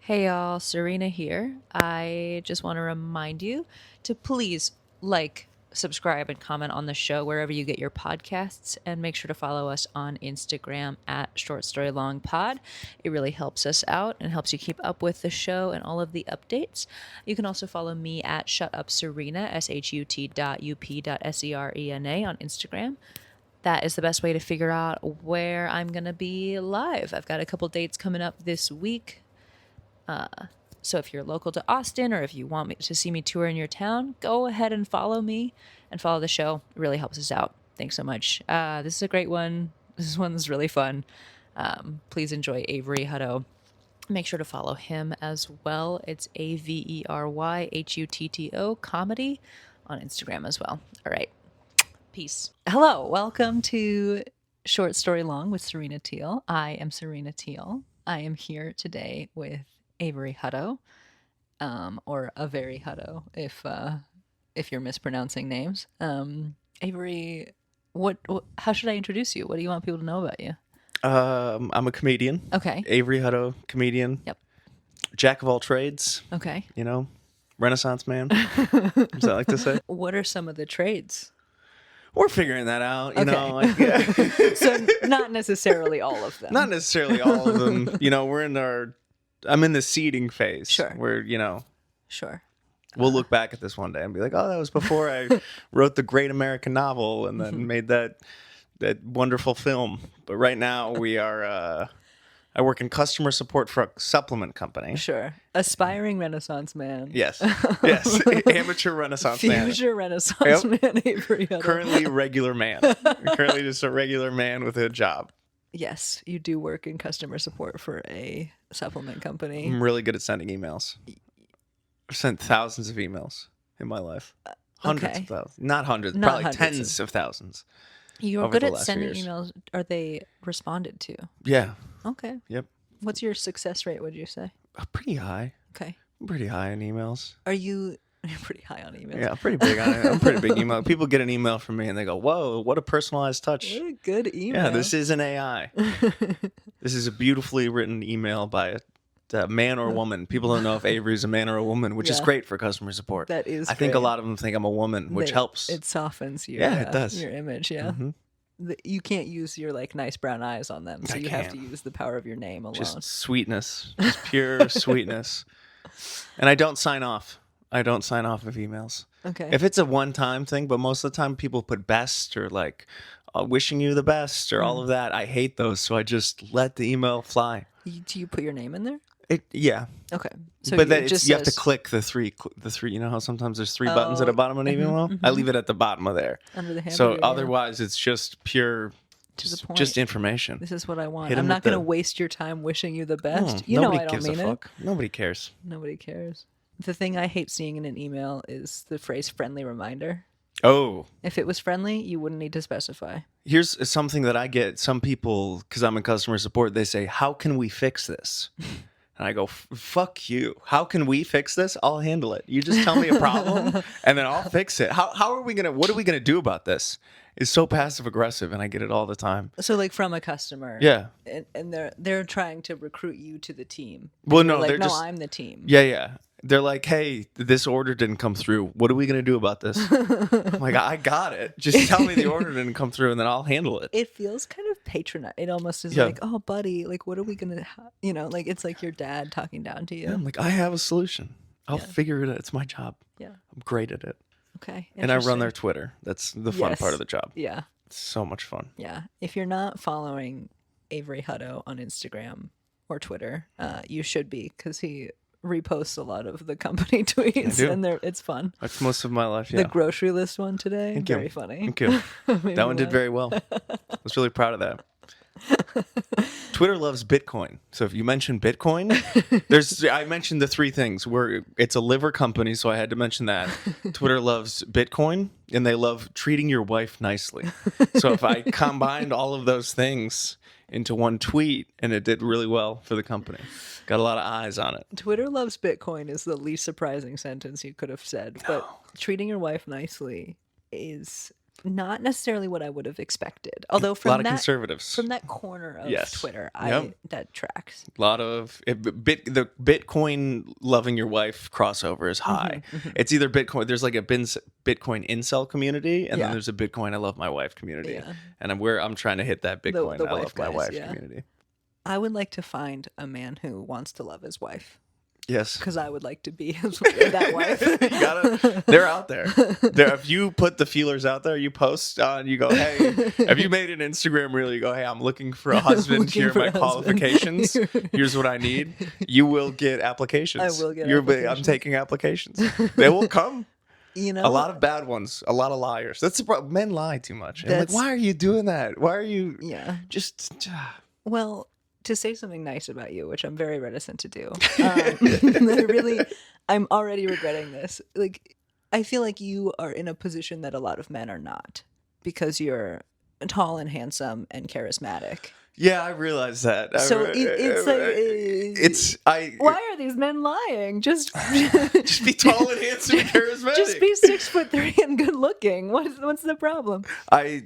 Hey y'all, Serena here. I just want to remind you to please subscribe, and comment on the show wherever you get your podcasts, and make sure to follow us on Instagram at Short Story Long Pod. It really helps us out and helps you keep up with the show and all of the updates. You can also follow me at Shut Up Serena, shut.up.serena on Instagram. That is the best way to figure out where I'm going to be live. I've got a couple dates coming up this week. So if you're local to Austin, or if you want me to see me tour in your town, go ahead and follow me and follow the show. It really helps us out. Thanks so much. This is a great one. This one's really fun. Please enjoy Avery Hutto. Make sure to follow him as well. It's AveryHutto comedy on Instagram as well. All right. Peace. Hello. Welcome to Short Story Long with Serena Teal. I am Serena Teal. I am here today with Avery Hutto, or Avery Hutto, if you're mispronouncing names. Avery, how should I introduce you? What do you want people to know about you? I'm a comedian. Okay. Avery Hutto, comedian. Yep. Jack of all trades. Okay. Renaissance man. Is that like to say? What are some of the trades? We're figuring that out, So not necessarily all of them. Not necessarily all of them. I'm in the seeding phase. Sure. Where, Sure. We'll look back at this one day and be like, oh, that was before I wrote the great American novel and then made that wonderful film. But right now we are, I work in customer support for a supplement company. Sure. Aspiring Renaissance man. Yes. Yes. Amateur Renaissance man. Future Renaissance man, Avery Hutto. Currently a regular man. Currently just a regular man with a job. Yes, you do work in customer support for a supplement company. I'm really good at sending emails. I've sent thousands of emails in my life. Hundreds of thousands. Not hundreds, Not probably hundreds tens of thousands. You're over good the at last sending few years. emails. Are they responded to? Yeah. Okay. Yep. What's your success rate, would you say? Pretty high. Okay. I'm pretty high on emails. You're pretty high on emails. Yeah, I'm pretty big on it. I'm pretty big email. People get an email from me and they go, whoa, what a personalized touch. What a good email. Yeah, this is an AI. This is a beautifully written email by a man or a woman. People don't know if Avery's a man or a woman, which is great for customer support. That is I think a great. lot of them think I'm a woman, which helps. It softens your, Yeah, it does. your image, yeah. Mm-hmm. You can't use your nice brown eyes on them, so I you have to can't. use the power of your name alone. Just sweetness. Just pure sweetness. And I don't sign off. I don't sign off of emails. Okay. If it's a one-time thing, but most of the time people put best or wishing you the best or all of that. I hate those, so I just let the email fly. Do you put your name in there? Yeah. Okay. So But it just you have to says click the three. You know how sometimes there's three buttons at the bottom of an email? I leave it at the bottom of there. under the hamburger. So yeah. otherwise it's just pure, To the point. just information. This is what I want. Hit 'em I'm not with going to the- waste your time wishing you the best. You know Nobody I don't gives mean a it. fuck. Nobody cares. Nobody cares. The thing I hate seeing in an email is the phrase friendly reminder. Oh, If it was friendly, you wouldn't need to specify. here's something that I get. Some people, because I'm in customer support, they say, how can we fix this? And I go, fuck you. How can we fix this? I'll handle it. You just tell me a problem and then I'll fix it. What are we going to do about this? It's so passive aggressive and I get it all the time. So from a customer. Yeah. And they're trying to recruit you to the team. Well, And no, you're like, they're no, just- I'm the team. Yeah. They're like, hey, this order didn't come through. What are we going to do about this? I'm like, I got it. Just tell me the order didn't come through and then I'll handle it. It feels kind of patronizing. It almost is Yeah. like, oh, buddy, what are we going to, it's like your dad talking down to you. I'm like, I have a solution. I'll figure it out. It's my job. Yeah. I'm great at it. Okay. And I run Interesting. their Twitter. That's the fun Yes. part of the job. Yeah. It's so much fun. Yeah. If you're not following Avery Hutto on Instagram or Twitter, you should be, because he reposts a lot of the company tweets, do. and it's fun. That's most of my life, The yeah. grocery list one today, Thank you. very funny. Thank you. Made That me one did laugh. very well. I was really proud of that. Twitter loves Bitcoin. So if you mention Bitcoin, I mentioned the three things. It's a liver company, so I had to mention that. Twitter loves Bitcoin, and they love treating your wife nicely. So if I combined all of those things into one tweet, and it did really well for the company. Got a lot of eyes on it. Twitter loves Bitcoin is the least surprising sentence you could have said, but treating your wife nicely is Not necessarily what I would have expected. Although A from lot of that conservatives. from that corner of Yes. Twitter, Yep. that tracks. A lot of the Bitcoin loving your wife crossover is high. It's either Bitcoin. There's like a Bitcoin incel community, and Yeah. then there's a Bitcoin I love my wife community. Yeah. And I'm trying to hit that Bitcoin the I wife love my guys, wife yeah. community. I would like to find a man who wants to love his wife. Yes. Because I would like to be that wife. They're out there. If you put the feelers out there, you post on, you go, hey, if you made an Instagram reel, you go, hey, I'm looking for a husband. Looking Here are for my a husband. qualifications. Here's what I need. You will get applications. I will get I'm applications. taking applications. They will come. You know, A lot of bad ones. A lot of liars. That's the problem. Men lie too much. And I'm like, That's- why are you doing that? Why are you yeah. just... Well, to say something nice about you, which I'm very reticent to do. I'm already regretting this. Like, I feel like you are in a position that a lot of men are not, because you're tall and handsome and charismatic. Yeah, I realize that. So it's like, why are these men lying? Just just be tall and handsome and charismatic. Just be 6'3" and good looking. What's the problem? I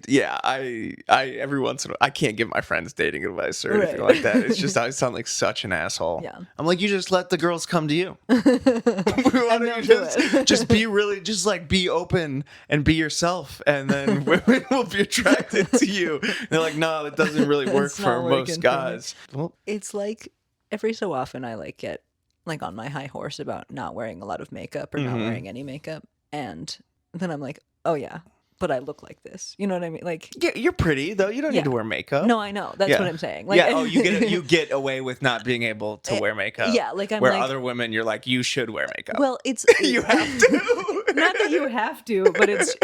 every once in a while, I can't give my friends dating advice or anything Right. like that. It's just I sound like such an asshole. Yeah. I'm like, you just let the girls come to you. Why And don't they'll you do it. just be really, just like be open and be yourself, and then women will be attracted to you. They're like, no, that doesn't really work It's for not working most for me. guys. Well, It's like every so often I like get like on my high horse about not wearing a lot of makeup or not wearing any makeup, and then I'm like, oh yeah, but I look like this. You know what I mean? Like, yeah, you're pretty though. You don't Yeah. need to wear makeup. no, I know. That's Yeah. what I'm saying. Like, Yeah. Oh, you get away with not being able to wear makeup. yeah, like I'm Where like, other women, you're like, you should wear makeup. well, it's you have to. not that you have to, but it's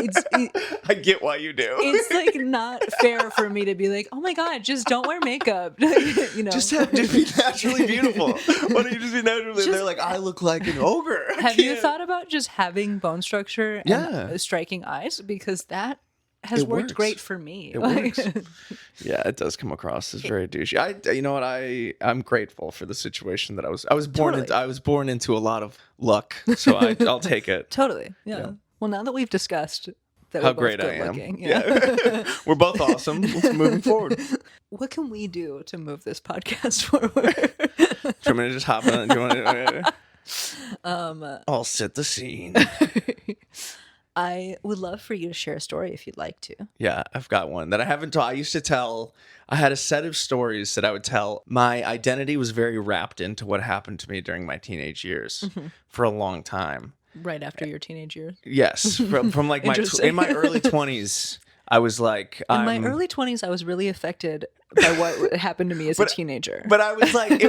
I get why you do. it's like not fair for me to be like, oh my god, just don't wear makeup. You know, Just be naturally beautiful. Why don't you just be naturally? They're like, I look like an ogre. I have you can't." thought about just having bone structure and Yeah. striking eyes? Because that has It worked works. great for me. It Like- works. Yeah, it does come across as very douchey. You know what? I'm grateful for the situation that I was born Totally. into. I was born into a lot of luck, so I'll take it. Totally. Yeah. Yeah. Well, now that we've discussed that How we're both great I good am. looking, Yeah. We're both awesome. Let's moving forward. what can we do to move this podcast forward? Do you want me to just hop in? Do you want to, I'll set the scene. I would love for you to share a story if you'd like to. Yeah, I've got one that I haven't told. I used to tell. I had a set of stories that I would tell. My identity was very wrapped into what happened to me during my teenage years for a long time. Right after your teenage years. Yes, from like Interesting. in my early 20s, I was like, In my early 20s, I was really affected by what happened to me as a teenager. But I was like,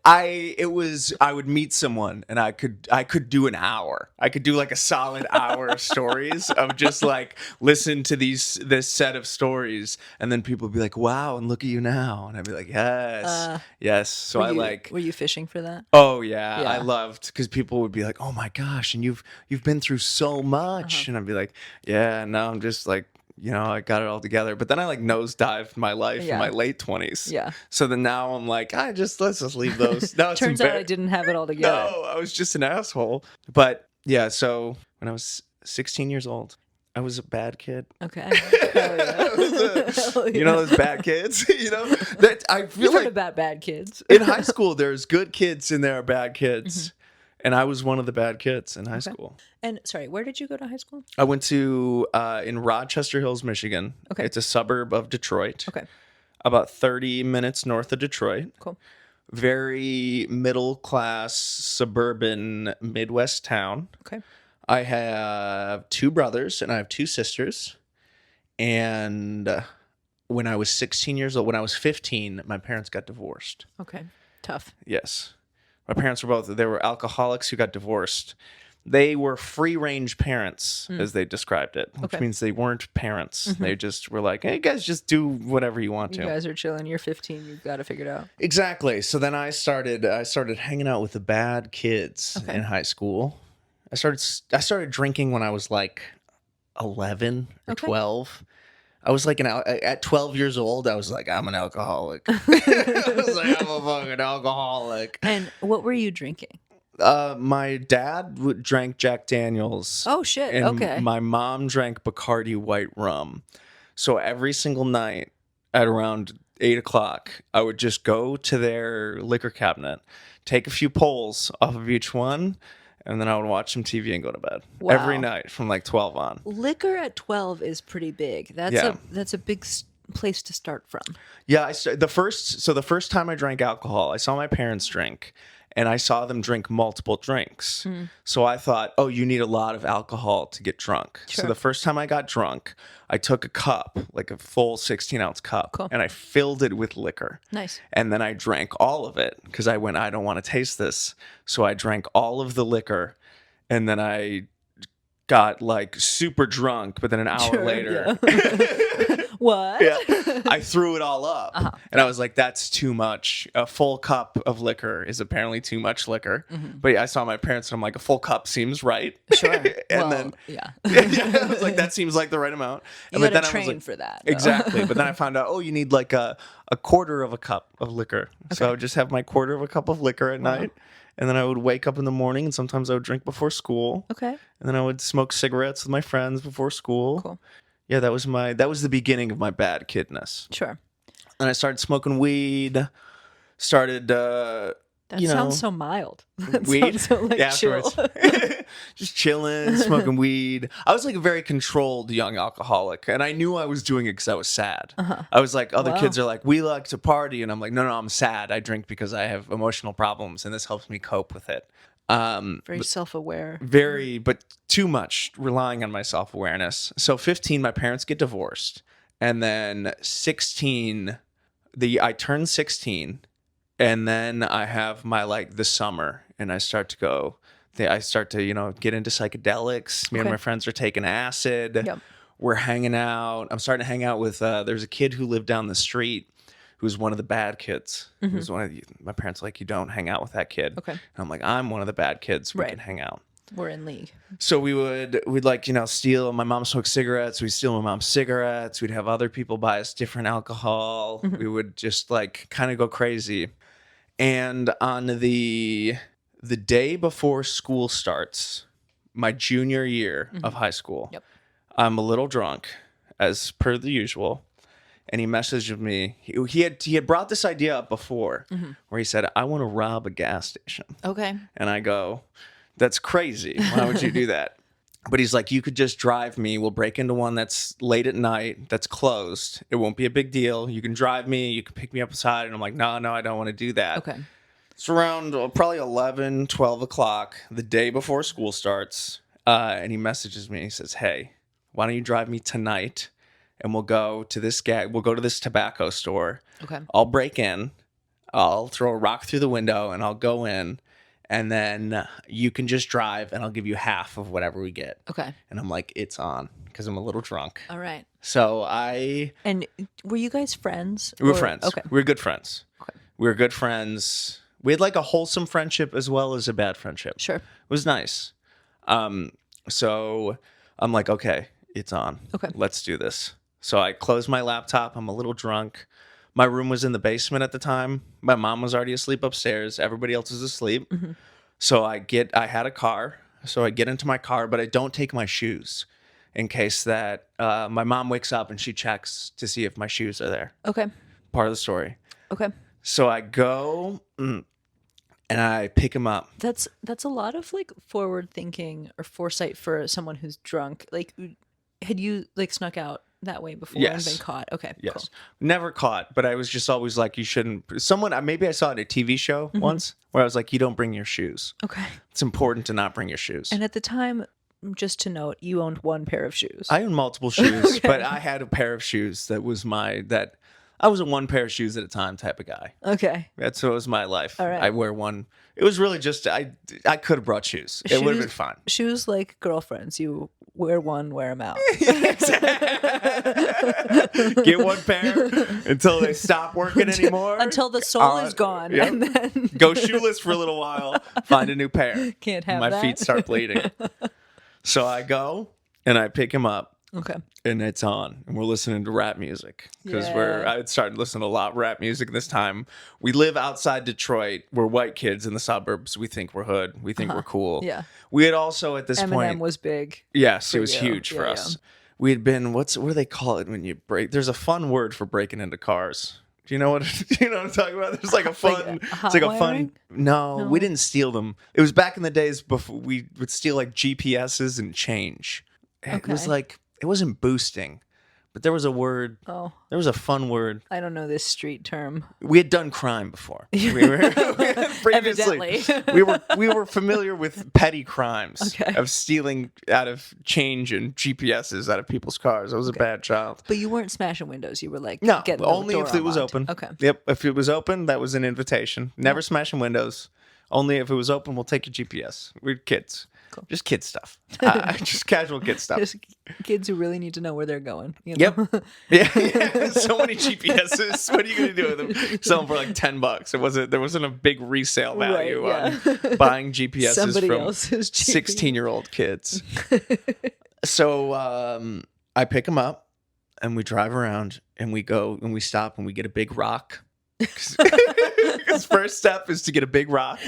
I would meet someone and I could do an hour. I could do like a solid hour of stories of just like listen to this set of stories, and then people would be like, wow, and look at you now, and I'd be like, yes, yes. So Were you fishing for that? Oh yeah, Yeah. I loved because people would be like, "Oh my gosh!" and you've been through so much, and I'd be like, "Yeah, no, I'm just like, I got it all together." But then I like nosedived my life in Yeah. my late 20s. Yeah. So then now I'm like, let's just leave those. Now it's Turns out I didn't have it all together. No, I was just an asshole. But yeah, so when I was 16 years old, I was a bad kid. Okay. Hell yeah. Hell You know yeah. those bad kids. That I feel You've heard like about bad kids. in high school, there's good kids and there are bad kids. And I was one of the bad kids in high school. And sorry, where did you go to high school? I went to in Rochester Hills, Michigan. Okay. It's a suburb of Detroit. Okay. About 30 minutes north of Detroit. Cool. Very middle class suburban Midwest town. Okay. I have 2 brothers and I have 2 sisters. And when I was 16 years old, when I was 15, my parents got divorced. Okay. Tough. Yes. My parents they were alcoholics who got divorced. They were free-range parents, as they described it, which Okay. means they weren't parents. They just were like, hey, you guys just do whatever you want You to. guys are chilling. You're 15. You've got to figure it out. Exactly. So then I started hanging out with the bad kids in high school. I started drinking when I was like 11 or Okay. 12. I was like at 12 years old, I was like, I'm an alcoholic. I was like, I'm a fucking alcoholic. And what were you drinking? My dad drank Jack Daniels. Oh, shit. And Okay. my mom drank Bacardi white rum. So every single night at around 8 o'clock, I would just go to their liquor cabinet, take a few pulls off of each one, and then I would watch some TV and go to bed. Wow. Every night from like 12 on. Liquor at 12 is pretty big. Yeah. That's a big place to start from. Yeah, the first time I drank alcohol, I saw my parents drink, and I saw them drink multiple drinks. So I thought, oh, you need a lot of alcohol to get drunk. Sure. So the first time I got drunk, I took a cup, like a full 16-ounce cup, Cool. and I filled it with liquor. Nice. And then I drank all of it because I went, I don't want to taste this. So I drank all of the liquor, and then I got like super drunk, but then an hour later, What? yeah, I threw it all up. And I was like, that's too much. A full cup of liquor is apparently too much liquor. But yeah, I saw my parents and I'm like, a full cup seems right. Sure. And Well, then yeah. I was like, that seems like the right amount. You But gotta then I was train like, for that. though. exactly. But then I found out, oh, you need like a quarter of a cup of liquor. So I would just have my quarter of a cup of liquor at night. And then I would wake up in the morning, and sometimes I would drink before school. Okay. And then I would smoke cigarettes with my friends before school. Cool. Yeah, that was the beginning of my bad kidness. Sure. And I started smoking weed. Started, That sounds so mild. That weed. sounds so like Yeah, chill. afterwards. Just chilling, smoking weed. I was like a very controlled young alcoholic, and I knew I was doing it because I was sad. I was like, other Wow. kids are like, we like to party, and I'm like, no, I'm sad. I drink because I have emotional problems, and this helps me cope with it. Very self-aware. But too much relying on my self-awareness. So 15, my parents get divorced, and then 16, I turn 16, and then I have my the summer, and I start to get into psychedelics. Me and Okay. my friends are taking acid. Yep. We're hanging out. I'm starting to hang out with. There's a kid who lived down the street, who's one of the bad kids. Who's my parents are like, you don't hang out with that kid. Okay. And I'm like, I'm one of the bad kids. We Right. can hang out. We're in league. So we'd steal. My mom smoked cigarettes. We'd steal my mom's cigarettes. We'd have other people buy us different alcohol. We would just kind of go crazy. And on the day before school starts, my junior year of high school, Yep. I'm a little drunk, as per the usual. And he messaged me. He had brought this idea up before, where he said, I want to rob a gas station. Okay. And I go, that's crazy. Why would you do that? But he's like, you could just drive me. We'll break into one that's late at night, that's closed. It won't be a big deal. You can drive me. You can pick me up outside. And I'm like, no, I don't want to do that. Okay. It's around probably 11, 12 o'clock, the day before school starts. And he messages me. He says, hey, why don't you drive me tonight? And we'll go to this tobacco store. Okay. I'll break in. I'll throw a rock through the window and I'll go in. And then you can just drive and I'll give you half of whatever we get. Okay. And I'm like, it's on, because I'm a little drunk. All right. So And were you guys friends? we were or- friends. Okay. We were good friends. Okay. We were good friends. We had a wholesome friendship as well as a bad friendship. Sure. It was nice. So I'm like, okay, it's on. Okay. Let's do this. So I closed my laptop. I'm a little drunk. My room was in the basement at the time. My mom was already asleep upstairs. Everybody else was asleep. So I had a car. So I get into my car, but I don't take my shoes in case that my mom wakes up and she checks to see if my shoes are there. Okay. Part of the story. Okay. So I go and I pick him up. That's a lot of forward thinking or foresight for someone who's drunk. Had you snuck out that way before Yes. and been caught? Okay. Yes. Cool. Never caught, but I was just always like, you shouldn't. Maybe I saw it at a TV show once where I was like, you don't bring your shoes. Okay. It's important to not bring your shoes. And at the time, just to note, you owned one pair of shoes. I own multiple shoes, but I had a pair of shoes that I was a one pair of shoes at a time type of guy. Okay. That's what was my life. All right. I wear one. It was really just, I could have brought shoes. It would have been fun. Shoes like girlfriends. You wear one, wear them out. Get one pair until they stop working anymore. Until the sole is gone. Yep. And then Go shoeless for a little while. Find a new pair. can't have My that. feet start bleeding. So I go and I pick him up Okay. and it's on, and we're listening to rap music because Yeah. I started listening to a lot of rap music this time. We live outside Detroit. We're white kids in the suburbs. We think we're hood. We think we're cool. Yeah. We had also at this Eminem point, was big. yes, it for was you. huge for Yeah, us. We had been what do they call it when you break? There's a fun word for breaking into cars. Do you know what do you know what I'm talking about? There's like a fun, hot it's like a wiring? fun. No, we didn't steal them. It was back in the days before we would steal like GPSs and change. It was Okay. like it wasn't boosting, but there was a word. Oh, There was a fun word. I don't know this street term. We had done crime before. We had previously. Evidently. we were familiar with petty crimes Okay. of stealing out of change and GPSs out of people's cars. I was a bad child. But you weren't smashing windows. You were like, No, getting the only door if it was unlocked. open. Okay. Yep, if it was open, that was an invitation. Never smashing windows. Only if it was open, we'll take your GPS. We're kids. Cool. Just kid stuff. Just casual kid stuff. Just kids who really need to know where they're going. You know? Yep. Yeah. So many GPSs. What are you going to do with them? Sell them for like $10. There wasn't a big resale value Right, on buying GPSs Somebody from else's GPS. 16-year-old kids. So I pick them up and we drive around and we go and we stop and we get a big rock. Because first step is to get a big rock.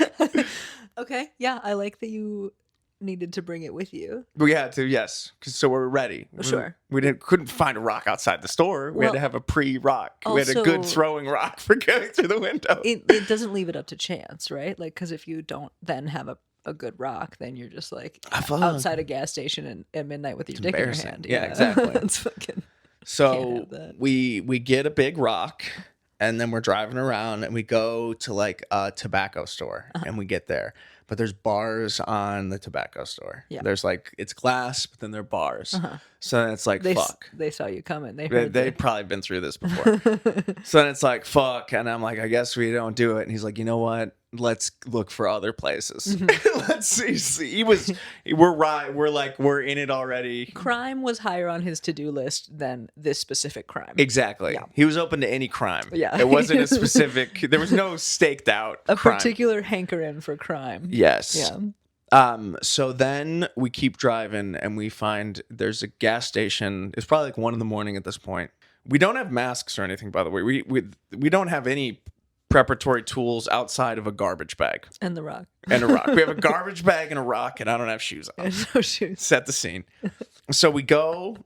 Okay. Yeah, I like that you needed to bring it with you. We had to, yes. So we're ready. Sure. We couldn't find a rock outside the store. We had Well, to have a pre-rock. We had a good also- throwing rock for going through the window. It doesn't leave it up to chance, right? Like, because if you don't then have a good rock, then you're just like Fuck. outside a gas station at midnight with your dick in your embarrassing. hand. Yeah, exactly. That's fucking. Can't So have that. we get a big rock and then we're driving around and we go to like a tobacco store and we get there. But there's bars on the tobacco store. Yeah. There's like, it's glass, but then there are bars. So then it's like, fuck. They saw you coming. They've probably been through this before. So then it's like, fuck. And I'm like, I guess we don't do it. And he's like, you know what? Let's look for other places. Let's see. We're in it already. Crime was higher on his to-do list than this specific crime. Exactly. Yeah. He was open to any crime. Yeah. It wasn't a specific, there was no staked out A crime. particular hankering for crime. Yes. Yeah. So then we keep driving and we find there's a gas station. It's probably like 1 a.m. at this point. We don't have masks or anything, by the way. We don't have any preparatory tools outside of a garbage bag And the rock. and a rock. We have a garbage bag and a rock, and I don't have shoes on. And no shoes. Set the scene. So we go.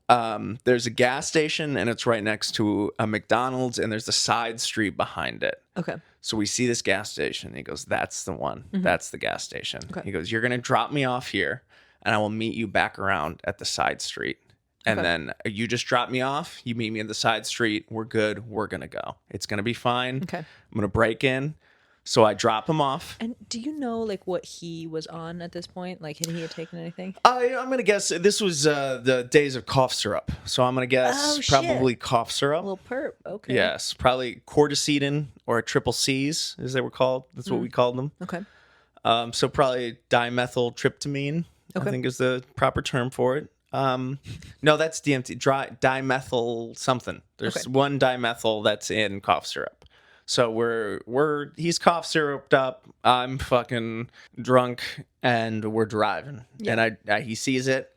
There's a gas station, and it's right next to a McDonald's, and there's a side street behind it. Okay. So we see this gas station. And he goes, "That's the one. That's the gas station." Okay. He goes, "You're gonna drop me off here, and I will meet you back around at the side street. And Okay. then you just drop me off. You meet me in the side street. We're good. We're gonna go. It's gonna be fine. Okay. I'm gonna break in." So I drop him off. And do you know like what he was on at this point? Like had he had taken anything? I'm gonna guess this was the days of cough syrup. So I'm gonna guess Oh, shit. probably cough A syrup. little perp. Okay. Yes, probably corticetin or triple C's, as they were called. That's what we called them. Okay. So probably dimethyltryptamine, Okay. I think is the proper term for it. No, that's DMT, dimethyl something. There's Okay. one dimethyl that's in cough syrup. So he's cough syruped up. I'm fucking drunk, and we're driving. Yeah. And he sees it.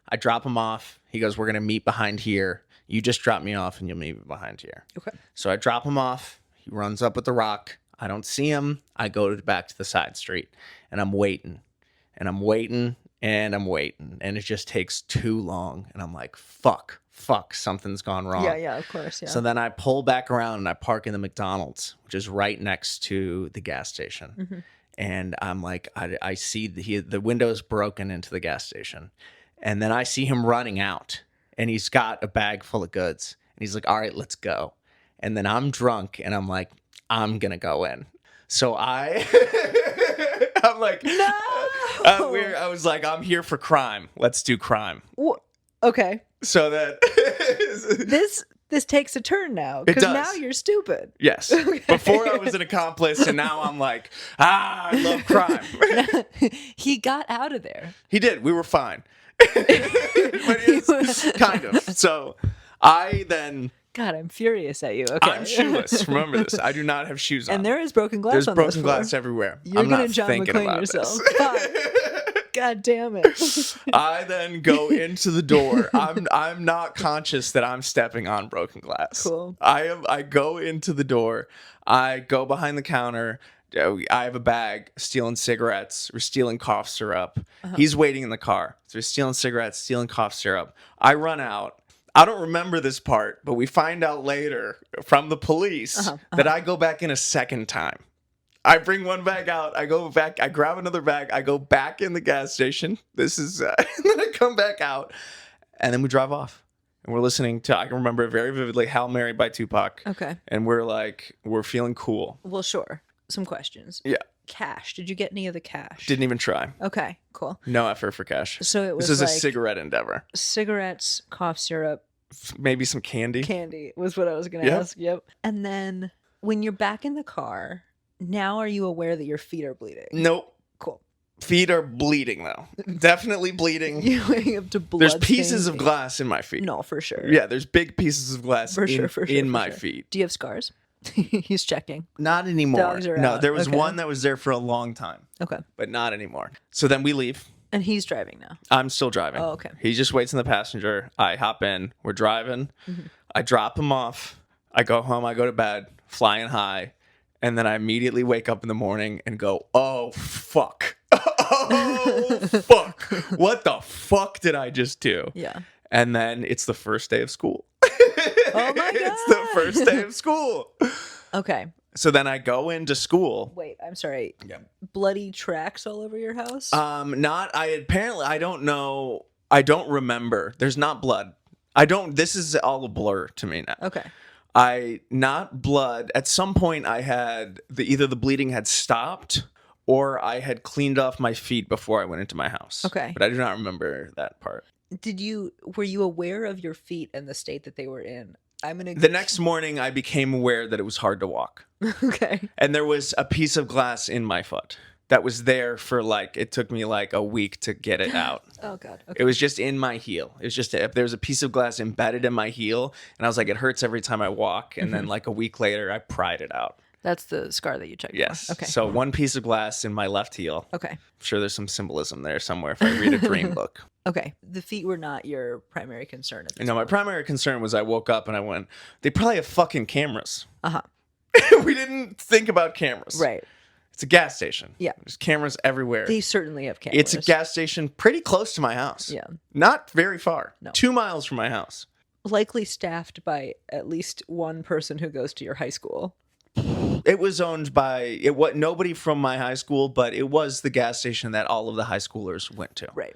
I drop him off. He goes, "We're gonna meet behind here. You just drop me off, and you'll meet behind here." Okay. So I drop him off. He runs up with the rock. I don't see him. I go back to the side street, and I'm waiting, and I'm waiting, and I'm waiting, and it just takes too long. And I'm like, fuck, something's gone wrong. Yeah, of course. Yeah. So then I pull back around and I park in the McDonald's, which is right next to the gas station. And I'm like, I see the window's broken into the gas station. And then I see him running out, and he's got a bag full of goods. And he's like, "All right, let's go." And then I'm drunk, and I'm like, I'm going to go in. So I'm like, No! I was like, I'm here for crime. Let's do crime. Okay. So that This takes a turn now It because does. now you're stupid. yes. Before I was an accomplice, and now I'm like, I love crime. He got out of there. He did. We were fine. But it's kind of. So I then God, I'm furious at you. Okay. I'm shoeless. Remember this. I do not have shoes on. And there is broken glass There's on broken this floor. glass everywhere. You're I'm gonna not John thinking McClane about yourself. this. Fine. God damn it. I then go into the door. I'm not conscious that I'm stepping on broken glass. Cool. I go into the door. I go behind the counter. I have a bag, stealing cigarettes. We're stealing cough syrup. He's waiting in the car. So we're stealing cigarettes, stealing cough syrup. I run out. I don't remember this part, but we find out later from the police that I go back in a second time. I bring one bag out. I go back. I grab another bag. I go back in the gas station. This is, and then I come back out, and then we drive off. And we're listening to, I can remember it very vividly, Hail Mary by Tupac. Okay. And we're feeling cool. Well, sure. Some questions. Yeah. Cash. Did you get any of the cash? Didn't even try. Okay, cool. No effort for cash. So it was This is like a cigarette endeavor. cigarettes, cough syrup, Maybe some candy. candy was what I was going to ask. Yep. And then when you're back in the car, now are you aware that your feet are bleeding? Nope. Cool. Feet are bleeding, though. Definitely bleeding. You waking up to blood. There's pieces of glass in my feet. No, for sure. Yeah, there's big pieces of glass in my sure. feet. Do you have scars? He's checking. Not anymore. Dogs are no, out. there was Okay. one that was there for a long time, Okay. but not anymore. So then we leave. And he's driving now. I'm still driving. Oh, okay. He just waits in the passenger. I hop in. We're driving. I drop him off. I go home. I go to bed, flying high. And then I immediately wake up in the morning and go, oh, fuck. Oh, fuck. What the fuck did I just do? Yeah. And then it's the first day of school. Oh my God. It's the first day of school. Okay. So then I go into school. Wait, I'm sorry. Yeah. Bloody tracks all over your house? I don't know. I don't remember. There's not blood. This is all a blur to me now. Okay. Not blood. At some point I had either the bleeding had stopped or I had cleaned off my feet before I went into my house. Okay. But I do not remember that part. Were you aware of your feet and the state that they were in? The next morning I became aware that it was hard to walk. Okay. And there was a piece of glass in my foot that was there for it took me like a week to get it out. Oh God. Okay. It was just in my heel. It was just, there was a piece of glass embedded in my heel. And I was like, it hurts every time I walk. And then like a week later, I pried it out. That's the scar that you checked Yes. for. Okay. So one piece of glass in my left heel. Okay. I'm sure there's some symbolism there somewhere if I read a dream book. Okay. The feet were not your primary concern at this No, my point. primary concern was I woke up and I went, they probably have fucking cameras. Uh-huh. We didn't think about cameras. Right. It's a gas station. Yeah. There's cameras everywhere. They certainly have cameras. It's a gas station pretty close to my house. Yeah. Not very far. No. 2 miles from my house. Likely staffed by at least one person who goes to your high school. It was owned by nobody from my high school, but it was the gas station that all of the high schoolers went to. Right.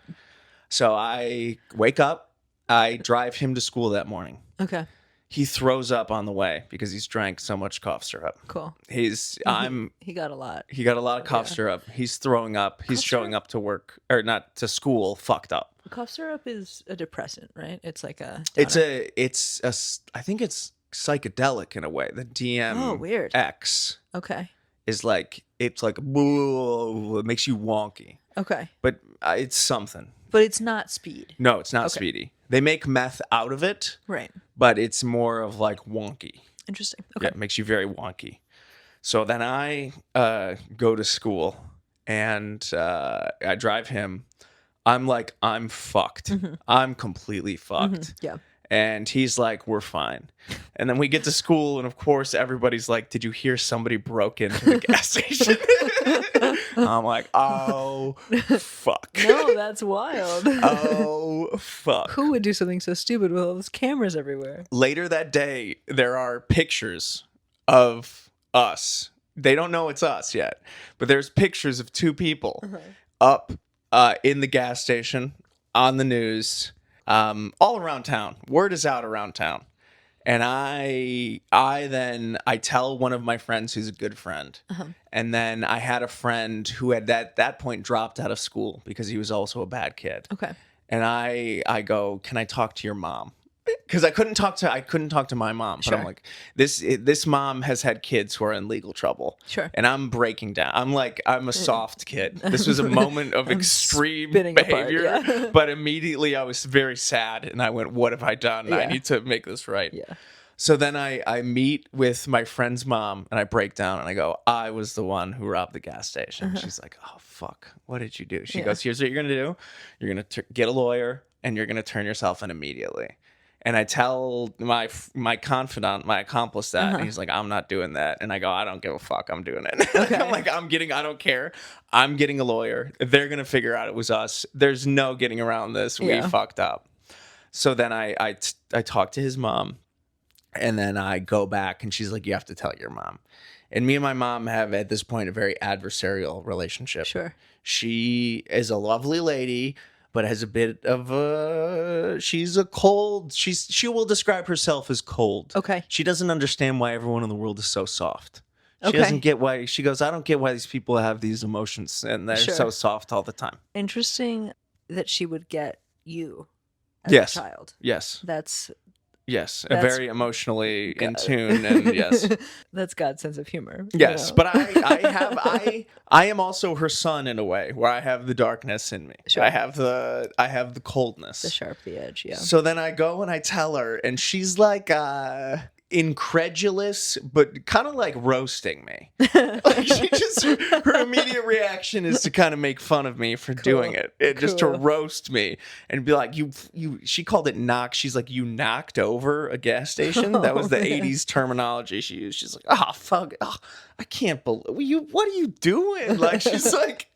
So I wake up, I drive him to school that morning. Okay. He throws up on the way because he's drank so much cough syrup. Cool. He got a lot. He got a lot of cough syrup. He's throwing up. He's showing up to work or not to school fucked up. Cough syrup is a depressant, right? It's like a I think it's psychedelic in a way. The DMX Oh, weird. Okay. is like it's like whoa, it makes you wonky. Okay. But it's something. But it's not speed. No, it's not Okay. speedy. They make meth out of it, Right. but it's more of like wonky. Interesting. Yeah, Okay. it makes you very wonky. So then I go to school and I drive him. I'm fucked. I'm completely fucked. Yeah. And he's like, we're fine. And then we get to school, and of course, everybody's like, did you hear somebody broke into the gas station? I'm like, oh, fuck. No, that's wild. Oh, fuck. Who would do something so stupid with all those cameras everywhere? Later that day, there are pictures of us. They don't know it's us yet, but there's pictures of two people up in the gas station, on the news, all around town. Word is out around town. And I tell one of my friends who's a good friend. And then I had a friend who had at that point dropped out of school because he was also a bad kid. Okay. And I go, can I talk to your mom? Because I couldn't talk to my mom. But Sure. I'm like, this mom has had kids who are in legal trouble. Sure. And I'm breaking down. I'm a soft kid. This was a moment of extreme spinning apart, behavior. yeah. But immediately I was very sad and I went, what have I done? I Yeah. need to make this right. Yeah. So then I meet with my friend's mom and I break down and I go, I was the one who robbed the gas station. She's like, oh, fuck. What did you do? She goes, here's what you're going to do. You're going to get a lawyer and you're going to turn yourself in immediately. And I tell my confidant, my accomplice that, and he's like, I'm not doing that. And I go, I don't give a fuck. I'm doing it. Okay. I'm like, I don't care. I'm getting a lawyer. They're going to figure out it was us. There's no getting around this. We fucked up. So then I talk to his mom, and then I go back, and she's like, you have to tell your mom. And me and my mom have, at this point, a very adversarial relationship. Sure. She is a lovely lady, but has a bit of she's a cold. She will describe herself as cold. Okay. She doesn't understand why everyone in the world is so soft. She Okay. doesn't get why. She goes, I don't get why these people have these emotions and they're so soft all the time. Interesting that she would get you as Yes. a child. Yes. That's Very emotionally in tune, and yes. That's God's sense of humor. Yes, you know? but I am also her son in a way, where I have the darkness in me. Sure. I have the coldness. The sharp, the edge, yeah. So then I go and I tell her, and she's like incredulous, but kind of like roasting me. Like her immediate reaction is to kind of make fun of me for doing it, just to roast me and be like, she called it knock. She's like, you knocked over a gas station. That was the 80s terminology she used. She's like, oh fuck, I can't believe you. What are you doing? Like, she's like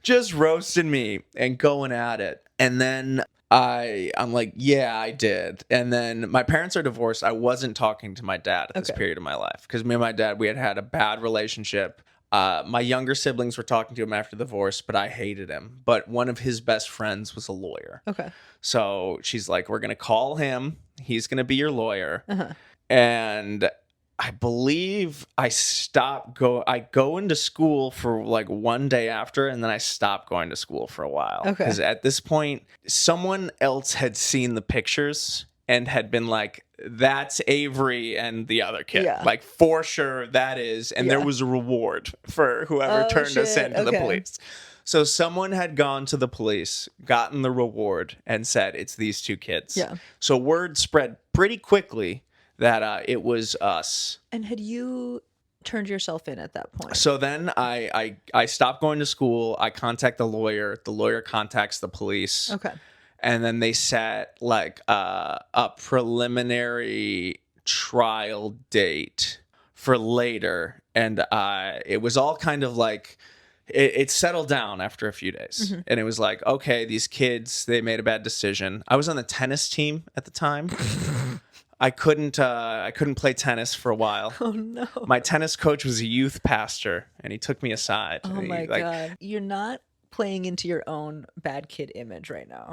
just roasting me and going at it. And then I'm like, yeah, I did. And then my parents are divorced. I wasn't talking to my dad at this period of my life because me and my dad, we had a bad relationship. My younger siblings were talking to him after the divorce, but I hated him. But one of his best friends was a lawyer. Okay. So she's like, we're going to call him. He's going to be your lawyer. And I believe I go into school for like one day after, and then I stopped going to school for a while. Okay. Because at this point, someone else had seen the pictures and had been like, that's Avery and the other kid. Yeah. Like, for sure that is. And there was a reward for whoever turned us in to the police. So someone had gone to the police, gotten the reward, and said, it's these two kids. Yeah. So word spread pretty quickly that it was us. And had you turned yourself in at that point? So then I stopped going to school. I contact the lawyer. The lawyer contacts the police. Okay. And then they set like a preliminary trial date for later. And it was all kind of like, it settled down after a few days. And it was like, okay, these kids, they made a bad decision. I was on the tennis team at the time. I couldn't play tennis for a while. Oh no. My tennis coach was a youth pastor, and he took me aside. Oh my God. You're not playing into your own bad kid image right now.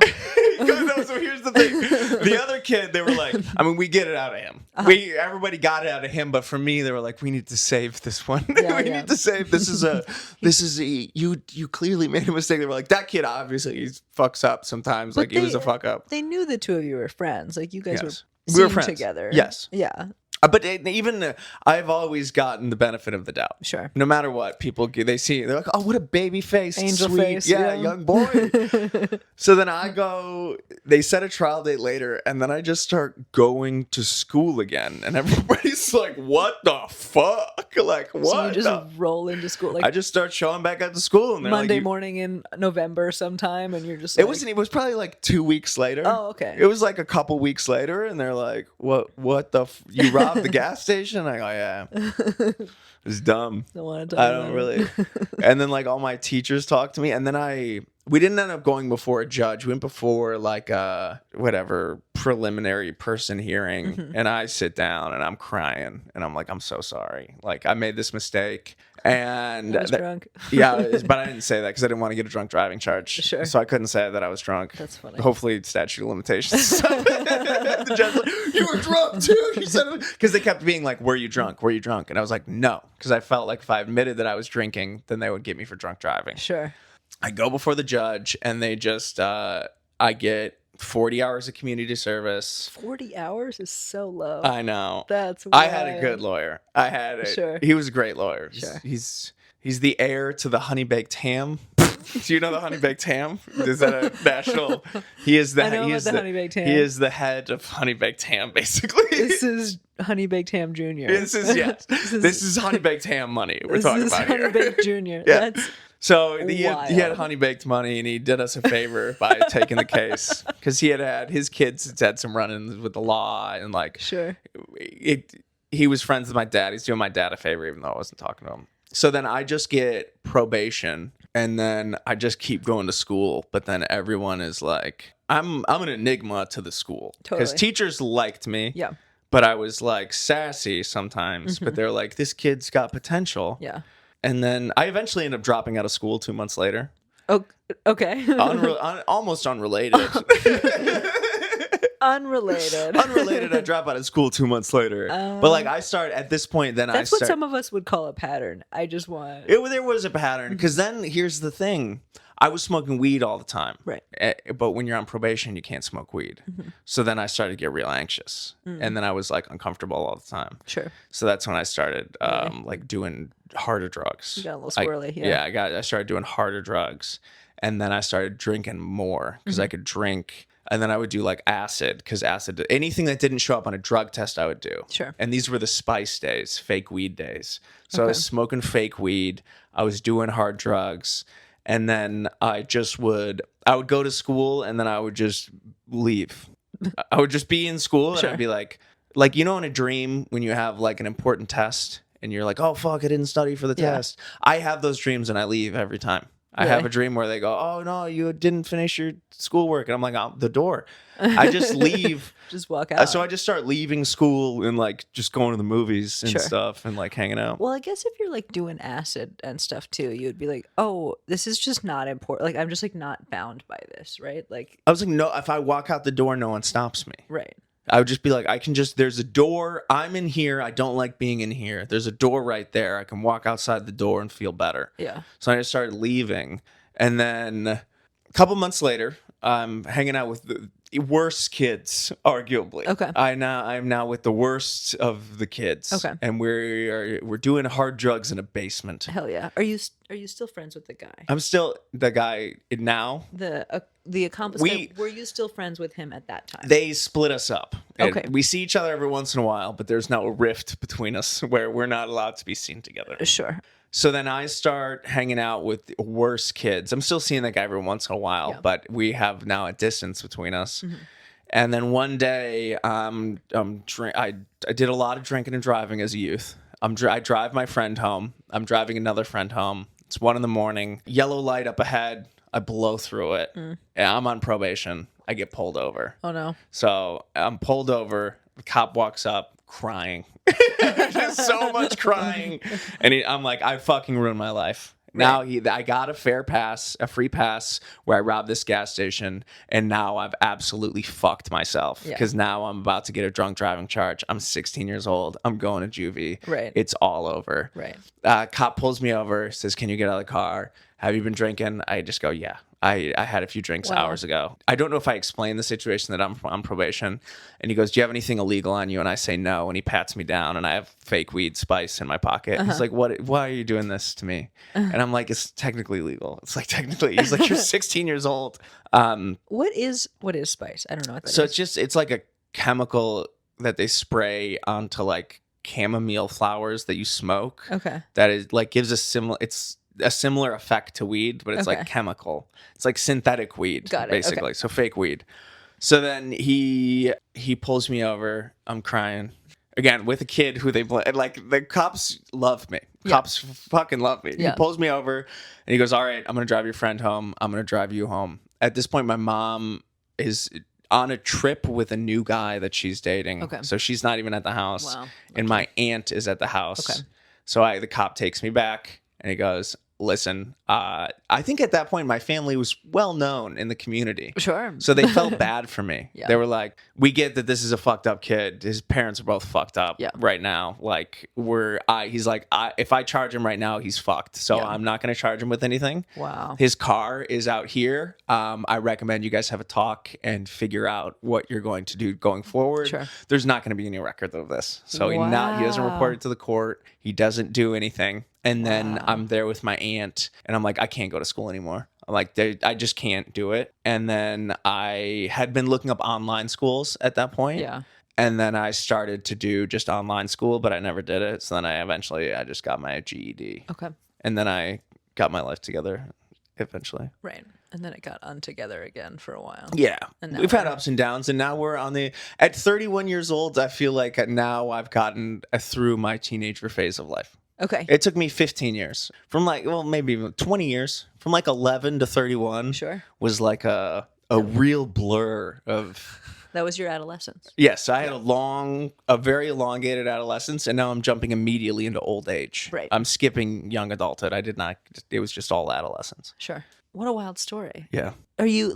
No, so here's the thing. The other kid, they were like, I mean, we get it out of him. Everybody got it out of him, but for me, they were like, we need to save this one. We need to save. This is you clearly made a mistake. They were like, that kid obviously he fucks up sometimes. But like he was a fuck up. They knew the two of you were friends. Like you guys were. We were friends together. Yes. Yeah. But even I've always gotten the benefit of the doubt. Sure. No matter what, people they're like, oh, what a baby face, angel sweet, face, yeah, young boy. So then I go. They set a trial date later, and then I just start going to school again, and everybody's like, "What the fuck? Like what?" So you just roll into school. Like I just start showing back up to school, and Monday like, morning in November sometime, and you're just. Like, it was probably like 2 weeks later. Oh, okay. It was like a couple weeks later, and they're like, "What the you robbed the gas station?" I go, yeah. It's dumb. I don't really. And then like all my teachers talked to me, and then we didn't end up going before a judge. We went before like whatever preliminary person hearing, and I sit down and I'm crying and I'm like, I'm so sorry. Like I made this mistake. And I was drunk. Yeah, but I didn't say that because I didn't want to get a drunk driving charge. Sure. So I couldn't say that I was drunk. That's funny. Hopefully, statute of limitations. The judge was like, you were drunk too. Because they kept being like, "Were you drunk? Were you drunk?" And I was like, "No," because I felt like if I admitted that I was drinking, then they would get me for drunk driving. Sure. I go before the judge, and they just I get 40 hours of community service. 40 hours is so low. I know. That's wild. I had a good lawyer. Sure. He was a great lawyer. Sure. He's the heir to the honey baked ham. Do you know the honey baked ham? Is that a national? He is the. I know he about is the honey baked ham. He is the head of honey baked ham, basically. This is Honey Baked Ham Jr. This is honey baked ham money we're talking about Honey here. Baked Jr. Yeah. That's So he had wild. honey baked money, and he did us a favor by taking the case because he had his kids had some run-ins with the law, and like sure. He was friends with my dad. He's doing my dad a favor, even though I wasn't talking to him. So then I just get probation, and then I just keep going to school. But then everyone is like, I'm an enigma to the school because Totally. teachers liked me. Yeah. But I was like sassy sometimes. But they're like, this kid's got potential. Yeah. And then I eventually ended up dropping out of school 2 months later. Oh, okay. Almost unrelated. Unrelated. Unrelated. I drop out of school 2 months later. But like I start at this point, then That's what some of us would call a pattern. I just want. There was a pattern because then here's the thing. I was smoking weed all the time. Right. But when you're on probation, you can't smoke weed. So then I started to get real anxious. And then I was like uncomfortable all the time. Sure. So that's when I started like doing harder drugs. You got a little squirrely. I started doing harder drugs. And then I started drinking more because I could drink. And then I would do like acid because anything that didn't show up on a drug test, I would do. Sure. And these were the spice days, fake weed days. So I was smoking fake weed. I was doing hard drugs. And then I would go to school and then I would just leave. I would just be in school and I'd be like, you know, in a dream when you have like an important test and you're like, oh, fuck, I didn't study for the test. I have those dreams and I leave every time. I have a dream where they go, oh, no, you didn't finish your schoolwork. And I'm like, out the door. I just leave. Just walk out. So I just start leaving school and like just going to the movies and stuff and like hanging out. Well, I guess if you're like doing acid and stuff too, you would be like, oh, this is just not important. Like, I'm just like not bound by this, right? Like, I was like, no, if I walk out the door, no one stops me. right. I would just be like, there's a door. I'm in here. I don't like being in here. There's a door right there. I can walk outside the door and feel better. Yeah. So I just started leaving. And then a couple months later, I'm hanging out with the worst kids, arguably. Okay. I'm now with the worst of the kids. Okay. And we're doing hard drugs in a basement. Hell yeah. Are you still friends with the guy? I'm still the guy now. The accomplice guy, were you still friends with him at that time? They split us up. And Okay. we see each other every once in a while, but there's now a rift between us where we're not allowed to be seen together. Sure. So then I start hanging out with worse kids. I'm still seeing that guy every once in a while, but we have now a distance between us. And then one day, I did a lot of drinking and driving as a youth. I drive my friend home. I'm driving another friend home. It's 1 a.m. Yellow light up ahead. I blow through it. And I'm on probation. I get pulled over. Oh no. So I'm pulled over. The cop walks up crying. Just so much crying. And I'm like, I fucking ruined my life. Now I got a free pass where I robbed this gas station, and now I've absolutely fucked myself because now I'm about to get a drunk driving charge. I'm 16 years old. I'm going to juvie. Right. It's all over. Right. Cop pulls me over, says, "Can you get out of the car? Have you been drinking?" I just go, "Yeah. I had a few drinks hours ago." I don't know if I explained the situation that I'm on probation. And he goes, "Do you have anything illegal on you?" And I say no. And he pats me down, and I have fake weed spice in my pocket. He's like, why are you doing this to me? And I'm like, it's technically legal. It's like, technically. He's like, you're 16 years old. What is spice? I don't know what that So is. it's like a chemical that they spray onto like chamomile flowers that you smoke. Okay. That is like gives a similar effect to weed, but it's like chemical. It's like synthetic weed, basically. So fake weed. So then he pulls me over. I'm crying again with a kid who like the cops love me. Cops fucking love me. He pulls me over and he goes, "All right, I'm gonna drive your friend home. I'm gonna drive you home." At this point, my mom is on a trip with a new guy that she's dating. Okay. So she's not even at the house. Wow. And my aunt is at the house. Okay. So the cop takes me back and he goes, "Listen, I think at that point my family was well known in the community. Sure. So they felt bad for me. Yeah. They were like, we get that this is a fucked up kid. His parents are both fucked up right now. Like he's like, if I charge him right now, he's fucked. So I'm not going to charge him with anything. Wow. His car is out here. I recommend you guys have a talk and figure out what you're going to do going forward. Sure. There's not going to be any record of this. So he doesn't report it to the court. He doesn't do anything. And then I'm there with my aunt and I'm like, I can't go to school anymore. I'm like, I just can't do it. And then I had been looking up online schools at that point. Yeah. And then I started to do just online school, but I never did it. So then I just got my GED. Okay. And then I got my life together eventually. Right. And then it got untogether again for a while. Yeah. And We've had ups and downs, and now we're at 31 years old, I feel like now I've gotten through my teenager phase of life. Okay. It took me 15 years from maybe even 20 years from 11 to 31. Sure. Was like a real blur of. That was your adolescence. Yes, I had a very elongated adolescence, and now I'm jumping immediately into old age. Right. I'm skipping young adulthood. I did not. It was just all adolescence. Sure. What a wild story. Yeah. Are you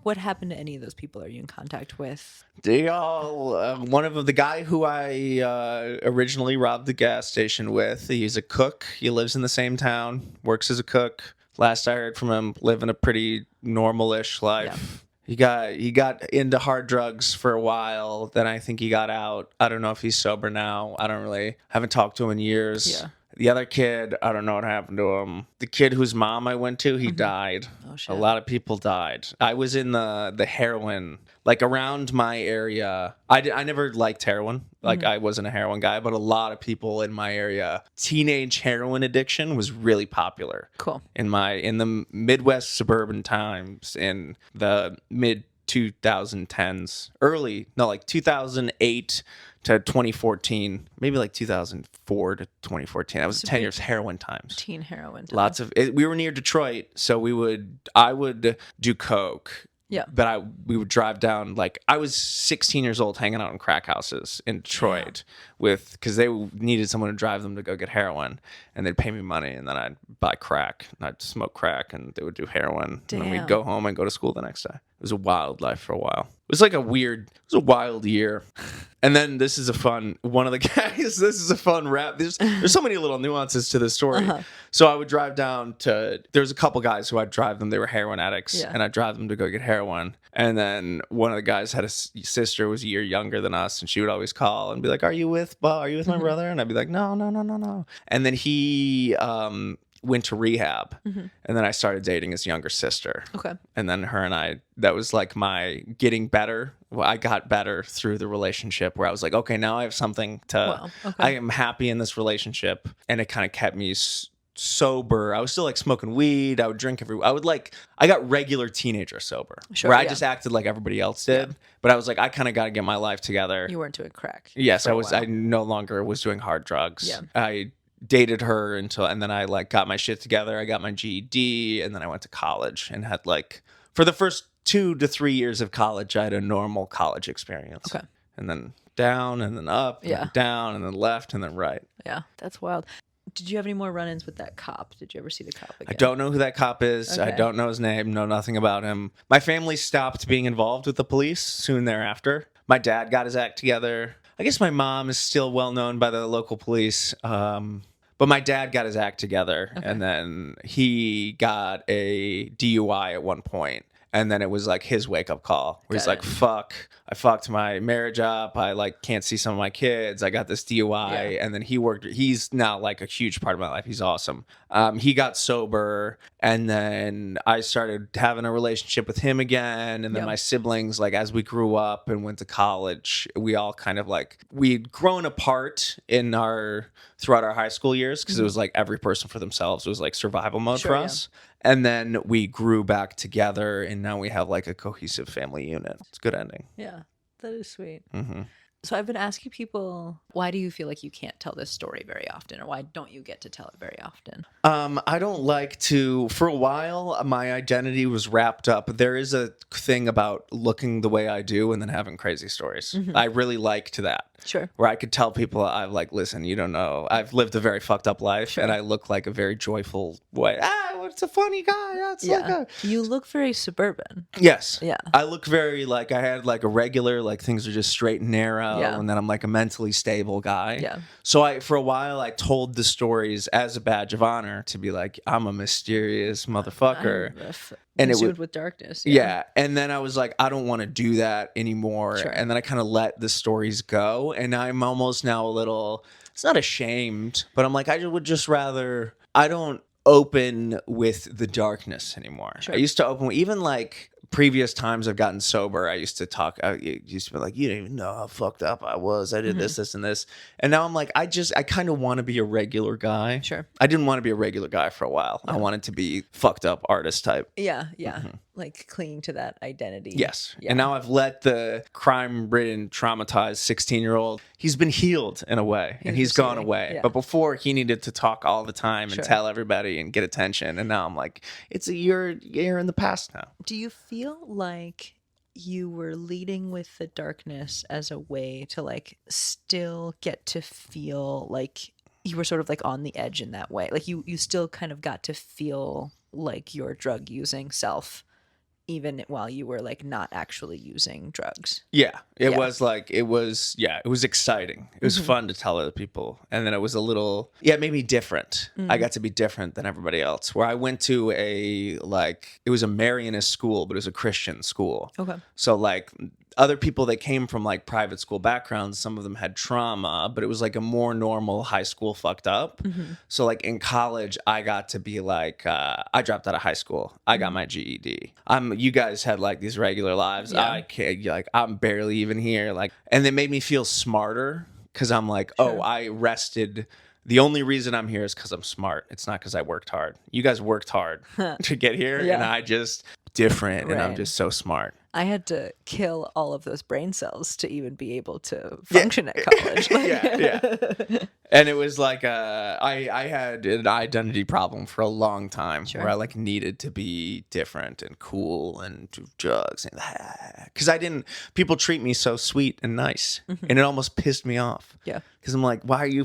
what happened to any of those people? Are you in contact with? They all, one of them, the guy who I originally robbed the gas station with, he's a cook. He lives in the same town, works as a cook. Last I heard from him, living a pretty normal-ish life. Yeah. He got into hard drugs for a while. Then I think he got out. I don't know if he's sober now. Haven't talked to him in years. Yeah. The other kid, I don't know what happened to him. The kid whose mom I went to, he died. Oh, shit. A lot of people died. I was in the heroin, around my area. I never liked heroin. I wasn't a heroin guy, but a lot of people in my area, teenage heroin addiction was really popular. Cool. In the Midwest suburban times in the mid 2010s, 2008 to 2014, maybe 2004 to 2014. That was 10 years heroin times. Teen heroin. Time. Lots of it. We were near Detroit, so I would do coke. Yeah. But we would drive down, I was 16 years old hanging out in crack houses in Detroit because they needed someone to drive them to go get heroin, and they'd pay me money, and then I'd buy crack, and I'd smoke crack, and they would do heroin. Damn. And then we'd go home and go to school the next day. It was a wild life for a while. It was a wild year. And then this is a fun wrap. There's so many little nuances to this story. Uh-huh. So I would drive down there's a couple guys who I'd drive them. They were heroin addicts, and I'd drive them to go get heroin. And then one of the guys had a sister who was a year younger than us, and she would always call and be like, Are you with my brother? And I'd be like, No. And then he went to rehab, and then I started dating his younger sister. Okay. And then her and I, that was my getting better. Well, I got better through the relationship where I was like, okay, now I have something to, Wow. Okay. I am happy in this relationship. And it kind of kept me sober. I was still smoking weed. I would drink I got regular teenager sober. Sure, where I just acted like everybody else did. Yeah. But I was like, I kind of got to get my life together. You weren't doing crack. Yes, for I a was. while. I no longer was doing hard drugs. Yeah. I dated her and then I got my shit together. I got my GED, and then I went to college and had for the first 2 to 3 years of college, I had a normal college experience. Okay. And then down and then up, and then down and then left and then right. Yeah, that's wild. Did you have any more run-ins with that cop? Did you ever see the cop again? I don't know who that cop is. Okay. I don't know his name, know nothing about him. My family stopped being involved with the police soon thereafter. My dad got his act together. I guess my mom is still well known by the local police. But my dad got his act together, and then he got a DUI at one point. And then it was his wake up call where he's like, fuck, I fucked my marriage up. I can't see some of my kids. I got this DUI. Yeah. And then he's now a huge part of my life. He's awesome. He got sober, and then I started having a relationship with him again. And then my siblings, as we grew up and went to college, we all kind of we'd grown apart throughout our high school years because it was every person for themselves. It was survival mode for us. And then we grew back together, and now we have a cohesive family unit. It's a good ending. Yeah, that is sweet. Mm-hmm. So I've been asking people, why do you feel like you can't tell this story very often, or why don't you get to tell it very often? I don't like to. For a while, my identity was wrapped up. There is a thing about looking the way I do and then having crazy stories. I really liked that. Sure. Where I could tell people, listen, you don't know. I've lived a very fucked up life, and I look like a very joyful way. It's a funny guy. You look very suburban. Yes. Yeah. I look very I had a regular, things are just straight and narrow, and then I'm a mentally stable guy. Yeah. So for a while, I told the stories as a badge of honor to be I'm a mysterious motherfucker. And it was with darkness. Yeah. And then I was I don't want to do that anymore. Sure. And then I kind of let the stories go. And I'm almost now a little, it's not ashamed, but I'm I would just rather, open with the darkness anymore. Sure. I used to open, even like previous times I've gotten sober, I used to talk, I used to be like, you don't even know how fucked up I was. I did this, and this. And now I'm like, I kind of want to be a regular guy. Sure. I didn't want to be a regular guy for a while. I wanted to be fucked up artist type. Yeah. Like clinging to that identity. Yes. Yeah. And now I've let the crime-ridden, traumatized 16-year-old, he's been healed in a way, and he's gone away. Yeah. But before, he needed to talk all the time and Sure. tell everybody and get attention. And now I'm like, you're in the past now. Do you feel like you were leading with the darkness as a way to like still get to feel like you were sort of like on the edge in that way? Like you still kind of got to feel like your drug using self even while you were like not actually using drugs. Yeah. It Yeah. was exciting. It was fun to tell other people. And then it was a little, it made me different. I got to be different than everybody else. Where I went to it was a Marianist school, but it was a Christian school. Okay. So like other people that came from like private school backgrounds, some of them had trauma, but it was like a more normal high school fucked up. So like in college, I got to be like, I dropped out of high school. I got my GED. You guys had like these regular lives. Yeah. I can't, like, I'm barely even here. Like, and they made me feel smarter because I'm like, Sure. oh, I rested. The only reason I'm here is because I'm smart. It's not because I worked hard. You guys worked hard to get here, Yeah. and I just different, and I'm Right. just so smart. I had to kill all of those brain cells to even be able to function at college. Like- Yeah. And it was like I had an identity problem for a long time Sure. where I like needed to be different and cool and do drugs and because people treat me so sweet and nice, and it almost pissed me off. Yeah. Because I'm like, why do you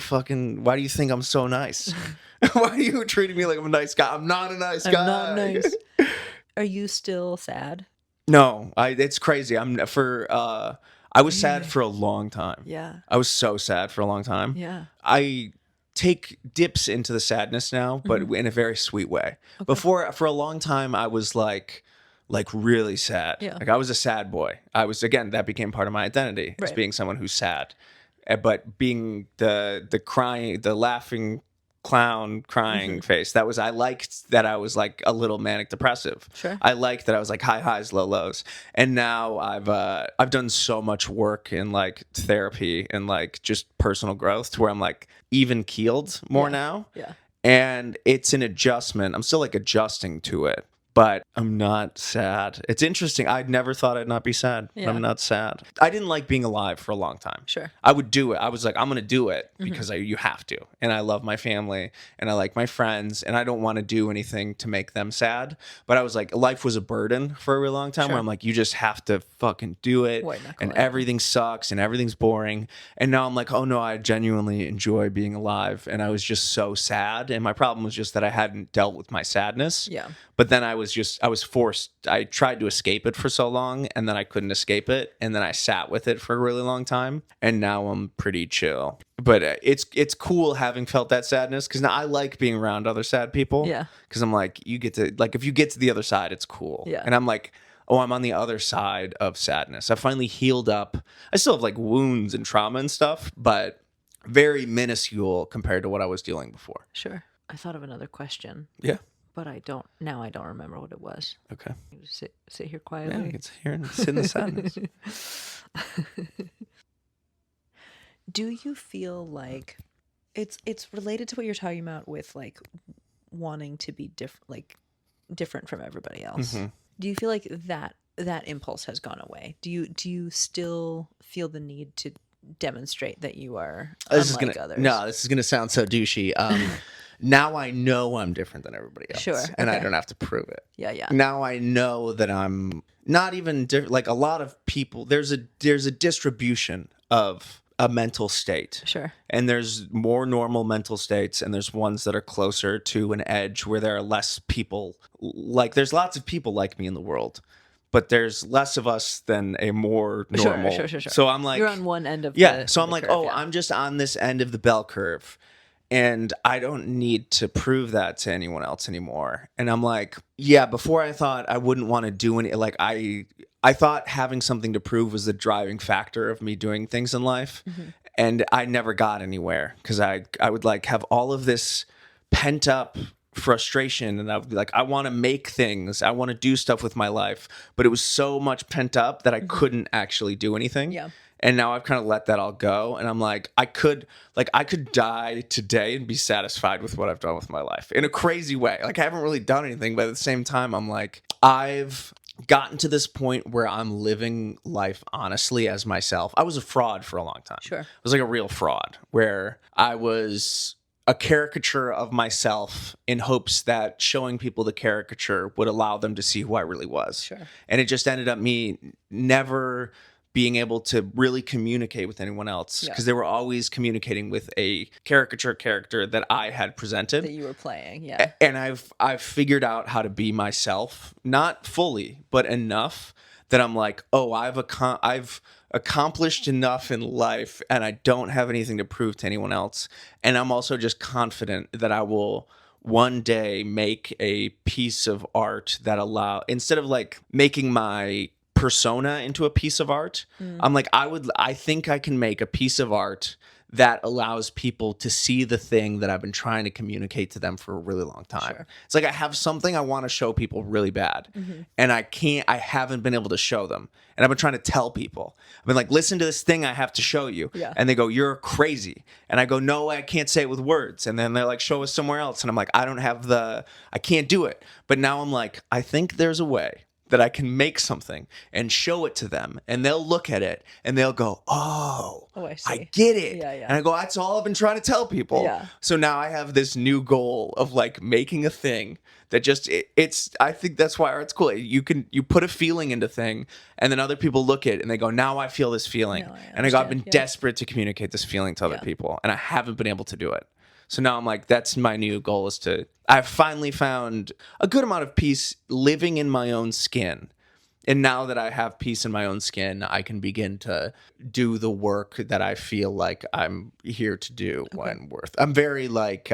think I'm so nice? Why are you treating me like I'm a nice guy? I'm not a nice guy. I'm not nice. Are you still sad? No, it's crazy. I was sad for a long time. Yeah. I was so sad for a long time. Yeah. I take dips into the sadness now, but in a very sweet way. Before, for a long time, I was like really sad. Yeah. Like I was a sad boy. That became part of my identity as Right. being someone who's sad. But being the crying, the laughing clown crying face, I liked that I was like a little manic depressive. Sure. I liked that I was like high highs, low lows. And now I've done so much work in like therapy and like just personal growth to where I'm like even keeled more now. Yeah. And it's an adjustment. I'm still like adjusting to it, but I'm not sad. It's interesting. I never thought I'd not be sad. But Yeah. I'm not sad. I didn't like being alive for a long time. Sure. I would do it. I was like, I'm going to do it because you have to. And I love my family and I like my friends and I don't want to do anything to make them sad. But I was like, life was a burden for a really long time Sure. where I'm like, you just have to fucking do it. White knuckle And it. everything sucks and everything's boring. And now I'm like, oh no, I genuinely enjoy being alive. And I was just so sad. And my problem was just that I hadn't dealt with my sadness. Yeah. But then I was forced. I tried to escape it for so long, and then I couldn't escape it, and then I sat with it for a really long time, and now I'm pretty chill. But it's cool having felt that sadness because now I like being around other sad people. Yeah. Because I'm like, you get to like if you get to the other side, it's cool. Yeah. And I'm like, oh, I'm on the other side of sadness. I finally healed up. I still have like wounds and trauma and stuff, but very minuscule compared to what I was dealing before. Sure. I thought of another question, Yeah. but I don't remember what it was. Okay. You just sit here Yeah, quietly. I get to hear and sit in the sadness. Do you feel like it's related to what you're talking about with like wanting to be different from everybody else? Mm-hmm. Do you feel like that impulse has gone away? Do you still feel the need to demonstrate that you are unlike others? No, this is gonna sound so douchey. Now I know I'm different than everybody else, Sure, and I okay. don't have to prove it. Yeah. Now I know that I'm not even different. Like a lot of people, there's a distribution of a mental state. Sure. And there's more normal mental states, and there's ones that are closer to an edge where there are less people. Like there's lots of people like me in the world, but there's less of us than a more normal. Sure. So I'm like, You're on one end of so I'm the like, curve, oh, yeah. I'm just on this end of the bell curve. And I don't need to prove that to anyone else anymore. And I'm like, yeah, before I thought I wouldn't want to do any, like I thought having something to prove was the driving factor of me doing things in life. Mm-hmm. And I never got anywhere because I would like have all of this pent up frustration, and I would be like, I want to make things, I want to do stuff with my life, but it was so much pent up that I couldn't actually do anything. Yeah. And now I've kind of let that all go, and I'm like, I could die today and be satisfied with what I've done with my life in a crazy way. Like, I haven't really done anything, but at the same time, I'm like, I've gotten to this point where I'm living life honestly as myself. I was a fraud for a long time. Sure. I was like a real fraud where I was a caricature of myself in hopes that showing people the caricature would allow them to see who I really was. Sure. And it just ended up me never being able to really communicate with anyone else because they were always communicating with a caricature character that I had presented That you were playing. Yeah. And I've figured out how to be myself, not fully, but enough that I'm like, oh, I've accomplished enough in life, and I don't have anything to prove to anyone else. And I'm also just confident that I will one day make a piece of art that instead of like making my persona into a piece of art, I'm like, I think I can make a piece of art that allows people to see the thing that I've been trying to communicate to them for a really long time. Sure. It's like I have something I want to show people really bad, and I haven't been able to show them. And I've been trying to tell people. I've been like, listen to this thing I have to show you. Yeah. And they go, you're crazy. And I go, no, I can't say it with words. And then they're like, show us somewhere else. And I'm like, I can't do it. But now I'm like, I think there's a way that I can make something and show it to them, and they'll look at it and they'll go, oh, I see. I get it. Yeah, yeah. And I go, that's all I've been trying to tell people. Yeah. So now I have this new goal of like making a thing that just, I think that's why art's cool. You put a feeling into thing, and then other people look at it and they go, now I feel this feeling. No, I and I go, I've been understand. desperate to communicate this feeling to other people, and I haven't been able to do it. So now I'm like, that's my new goal, I've finally found a good amount of peace living in my own skin. And now that I have peace in my own skin, I can begin to do the work that I feel like I'm here to do when worth. I'm very like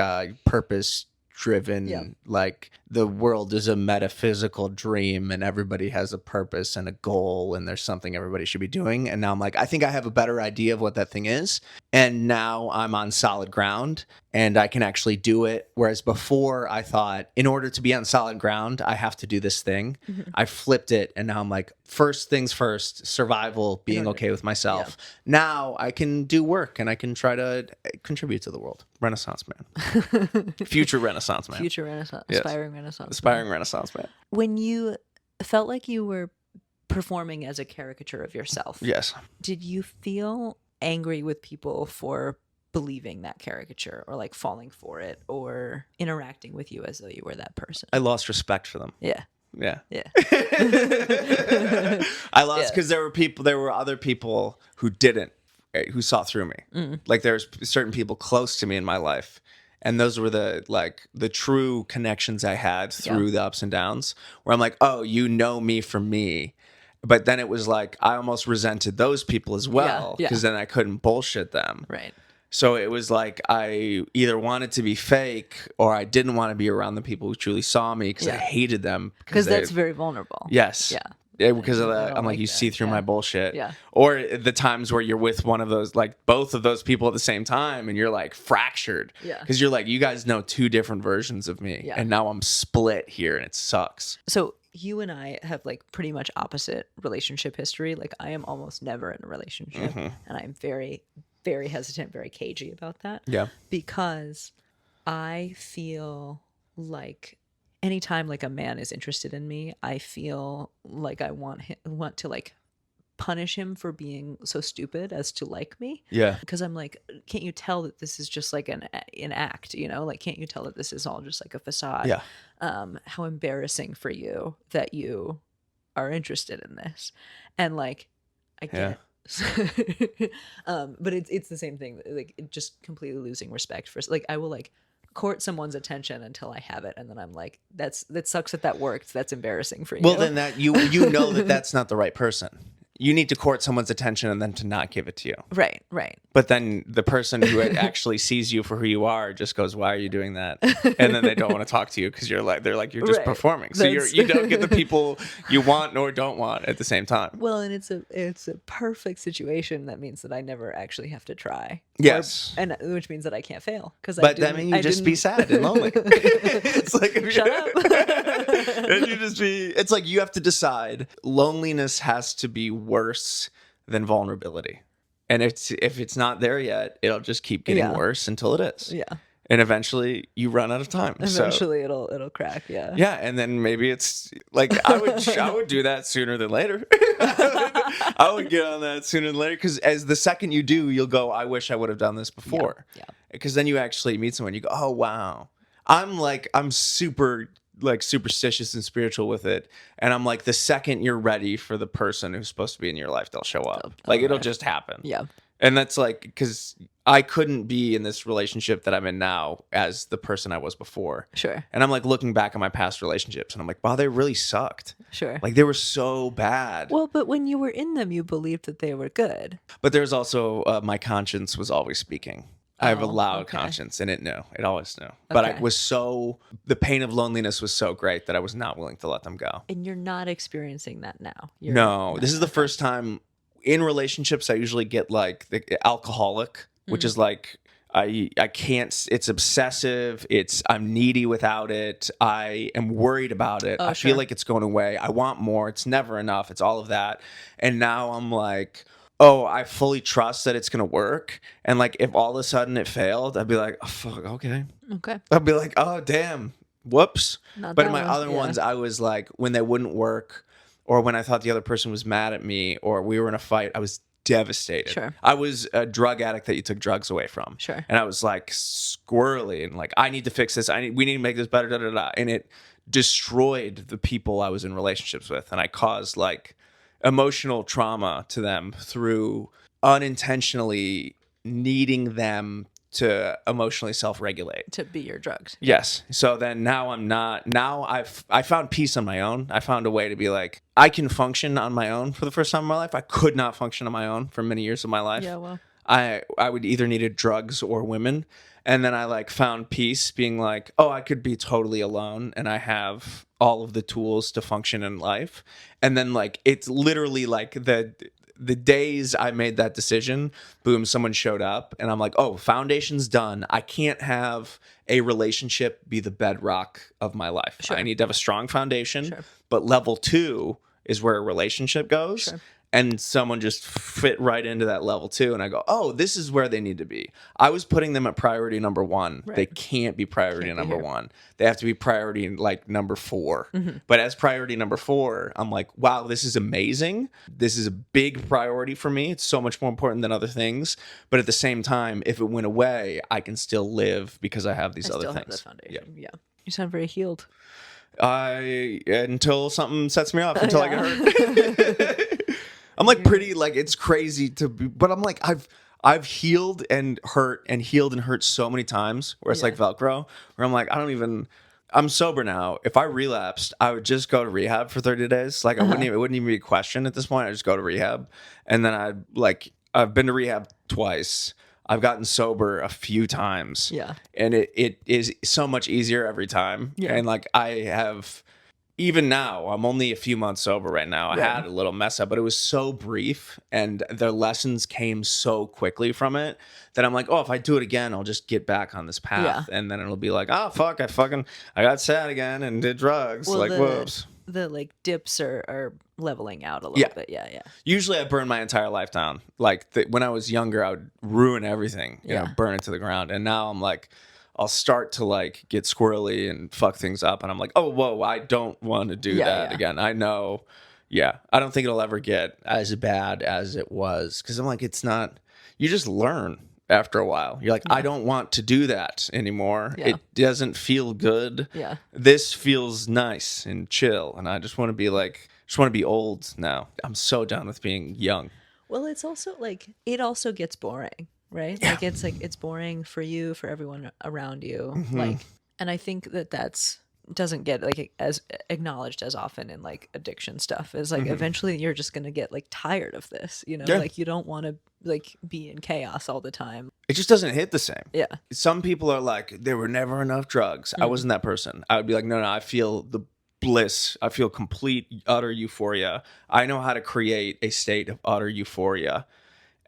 purpose driven. Like the world is a metaphysical dream, and everybody has a purpose and a goal, and there's something everybody should be doing. And now I'm like, I think I have a better idea of what that thing is. And now I'm on solid ground and I can actually do it. Whereas before I thought, in order to be on solid ground, I have to do this thing. I flipped it, and now I'm like, first things first, survival, being okay with myself. Now I can do work and I can try to contribute to the world. Renaissance man. Future Renaissance man. Future Renaissance. Yes. Aspiring Renaissance. Aspiring Renaissance man. When you felt like you were performing as a caricature of yourself, Yes. did you feel angry with people for believing that caricature, or like falling for it, or interacting with you as though you were that person? I lost respect for them. Yeah. Yeah. Yeah. I lost because there were other people who didn't, who saw through me. Like there's certain people close to me in my life, and those were the true connections I had through the ups and downs, where I'm like, oh, you know me from me. But then it was like I almost resented those people as well, because then I couldn't bullshit them. Right. So it was like I either wanted to be fake, or I didn't want to be around the people who truly saw me, because I hated them. Because that's very vulnerable. Yes. Yeah. Because of that, I'm like, you that. see through my bullshit. Yeah. Or the times where you're with one of those, like both of those people at the same time, and you're like fractured. Yeah. Because you're like, you guys know two different versions of me. Yeah. And now I'm split here, and it sucks. So you and I have like pretty much opposite relationship history. Like I am almost never in a relationship, and I'm very, very hesitant, very cagey about that. Yeah. Because I feel like anytime like a man is interested in me, I feel like I want to like punish him for being so stupid as to like me. Yeah. Because I'm like, can't you tell that this is just like an act, you know? Like, can't you tell that this is all just like a facade? Yeah. How embarrassing for you that you are interested in this. And like, I get but it's the same thing, like just completely losing respect for, like, I will like court someone's attention until I have it, and then I'm like, that sucks that worked. That's embarrassing for you. Well, then that you know that's not the right person. You need to court someone's attention and then to not give it to you. Right. But then the person who actually sees you for who you are just goes, "Why are you doing that?" And then they don't want to talk to you because they're like you're just performing. So you don't get the people you want nor don't want at the same time. Well, and it's a perfect situation. That means that I never actually have to try. Yes. and which means that I can't fail because But that means you just be sad and lonely. It's like if Shut up. and you just be. It's like you have to decide. Loneliness has to be worse than vulnerability, and if it's not there yet, it'll just keep getting worse until it is. Yeah. And eventually you run out of time. Eventually it'll crack. Yeah. Yeah, and then maybe it's like I would do that sooner than later. I would get on that sooner than later because as the second you do, you'll go, I wish I would have done this before. Yeah. Because then you actually meet someone, you go, oh wow. I'm super like superstitious and spiritual with it, and I'm like the second you're ready for the person who's supposed to be in your life, they'll show up. Like it'll just happen. Yeah. And that's like because I couldn't be in this relationship that I'm in now as the person I was before. Sure. And I'm like looking back at my past relationships and I'm like, wow, they really sucked. Sure. Like they were so bad. Well, but when you were in them, you believed that they were good. But there's also my conscience was always speaking. I have a loud conscience and it knew. It always knew. But I was the pain of loneliness was so great that I was not willing to let them go. And you're not experiencing that now. No, this is the first time in relationships I usually get like the alcoholic, which is like I can't, it's obsessive. I'm needy without it. I am worried about it. I feel like it's going away. I want more. It's never enough. It's all of that. And now I'm like, oh, I fully trust that it's going to work. And like, if all of a sudden it failed, I'd be like, oh, fuck, okay. Okay. I'd be like, oh, damn, whoops. But in my other yeah. ones, I was like, when they wouldn't work or when I thought the other person was mad at me or we were in a fight, I was devastated. Sure. I was a drug addict that you took drugs away from. Sure. And I was like squirrely and like, I need to fix this. We need to make this better. Da, da, da. And it destroyed the people I was in relationships with. And I caused like emotional trauma to them through unintentionally needing them to emotionally self-regulate. To be your drugs. Yes. So then now I'm not. Now I found peace on my own. I found a way to be like, I can function on my own for the first time in my life. I could not function on my own for many years of my life. Yeah, well. I would either needed drugs or women. And then I like found peace being like, oh, I could be totally alone and I have all of the tools to function in life. And then like, it's literally like the days I made that decision, boom, someone showed up and I'm like, oh, foundation's done. I can't have a relationship be the bedrock of my life. Sure. I need to have a strong foundation, Sure. but level 2 is where a relationship goes. Sure. And someone just fit right into that level 2. And I go, oh, this is where they need to be. I was putting them at priority number 1. Right. They can't be priority Can't be number here. 1. They have to be priority like number 4. Mm-hmm. But as priority number 4, I'm like, wow, this is amazing. This is a big priority for me. It's so much more important than other things. But at the same time, if it went away, I can still live because I have these other Still things. have the foundation. Yeah. You sound very healed. Until something sets me off, until I get hurt. I'm like pretty like it's crazy to be, but I'm like I've healed and hurt so many times where it's like Velcro where I'm like I'm sober now. If I relapsed, I would just go to rehab for 30 days. Like it wouldn't even be a question at this point. I just go to rehab and then I've been to rehab twice. I've gotten sober a few times. Yeah. And it is so much easier every time. Yeah. And like I have even now, I'm only a few months sober right now. I had a little mess up, but it was so brief and the lessons came so quickly from it that I'm like, oh, if I do it again, I'll just get back on this path. And then it'll be like, oh, fuck, I got sad again and did drugs. Well, Whoops. The like dips are leveling out a little bit. Yeah, yeah. Usually I burn my entire life down. Like when I was younger, I would ruin everything, you know, burn it to the ground. And now I'm like, I'll start to like get squirrely and fuck things up. And I'm like, oh, whoa, I don't want to do that again. I know. Yeah. I don't think it'll ever get as bad as it was. Cause I'm like, it's not, you just learn after a while. You're like, I don't want to do that anymore. Yeah. It doesn't feel good. Yeah. This feels nice and chill. And I just want to be like, old now. I'm so done with being young. Well, it's also like, it also gets boring. Right? Yeah. Like it's boring for you, for everyone around you. Mm-hmm. Like, and I think that's doesn't get like as acknowledged as often in like addiction stuff is like eventually you're just gonna get like tired of this, you know, like you don't want to like be in chaos all the time. It just doesn't hit the same. Yeah. Some people are like, there were never enough drugs. I wasn't that person. I would be like, no, I feel the bliss. I feel complete, utter euphoria. I know how to create a state of utter euphoria.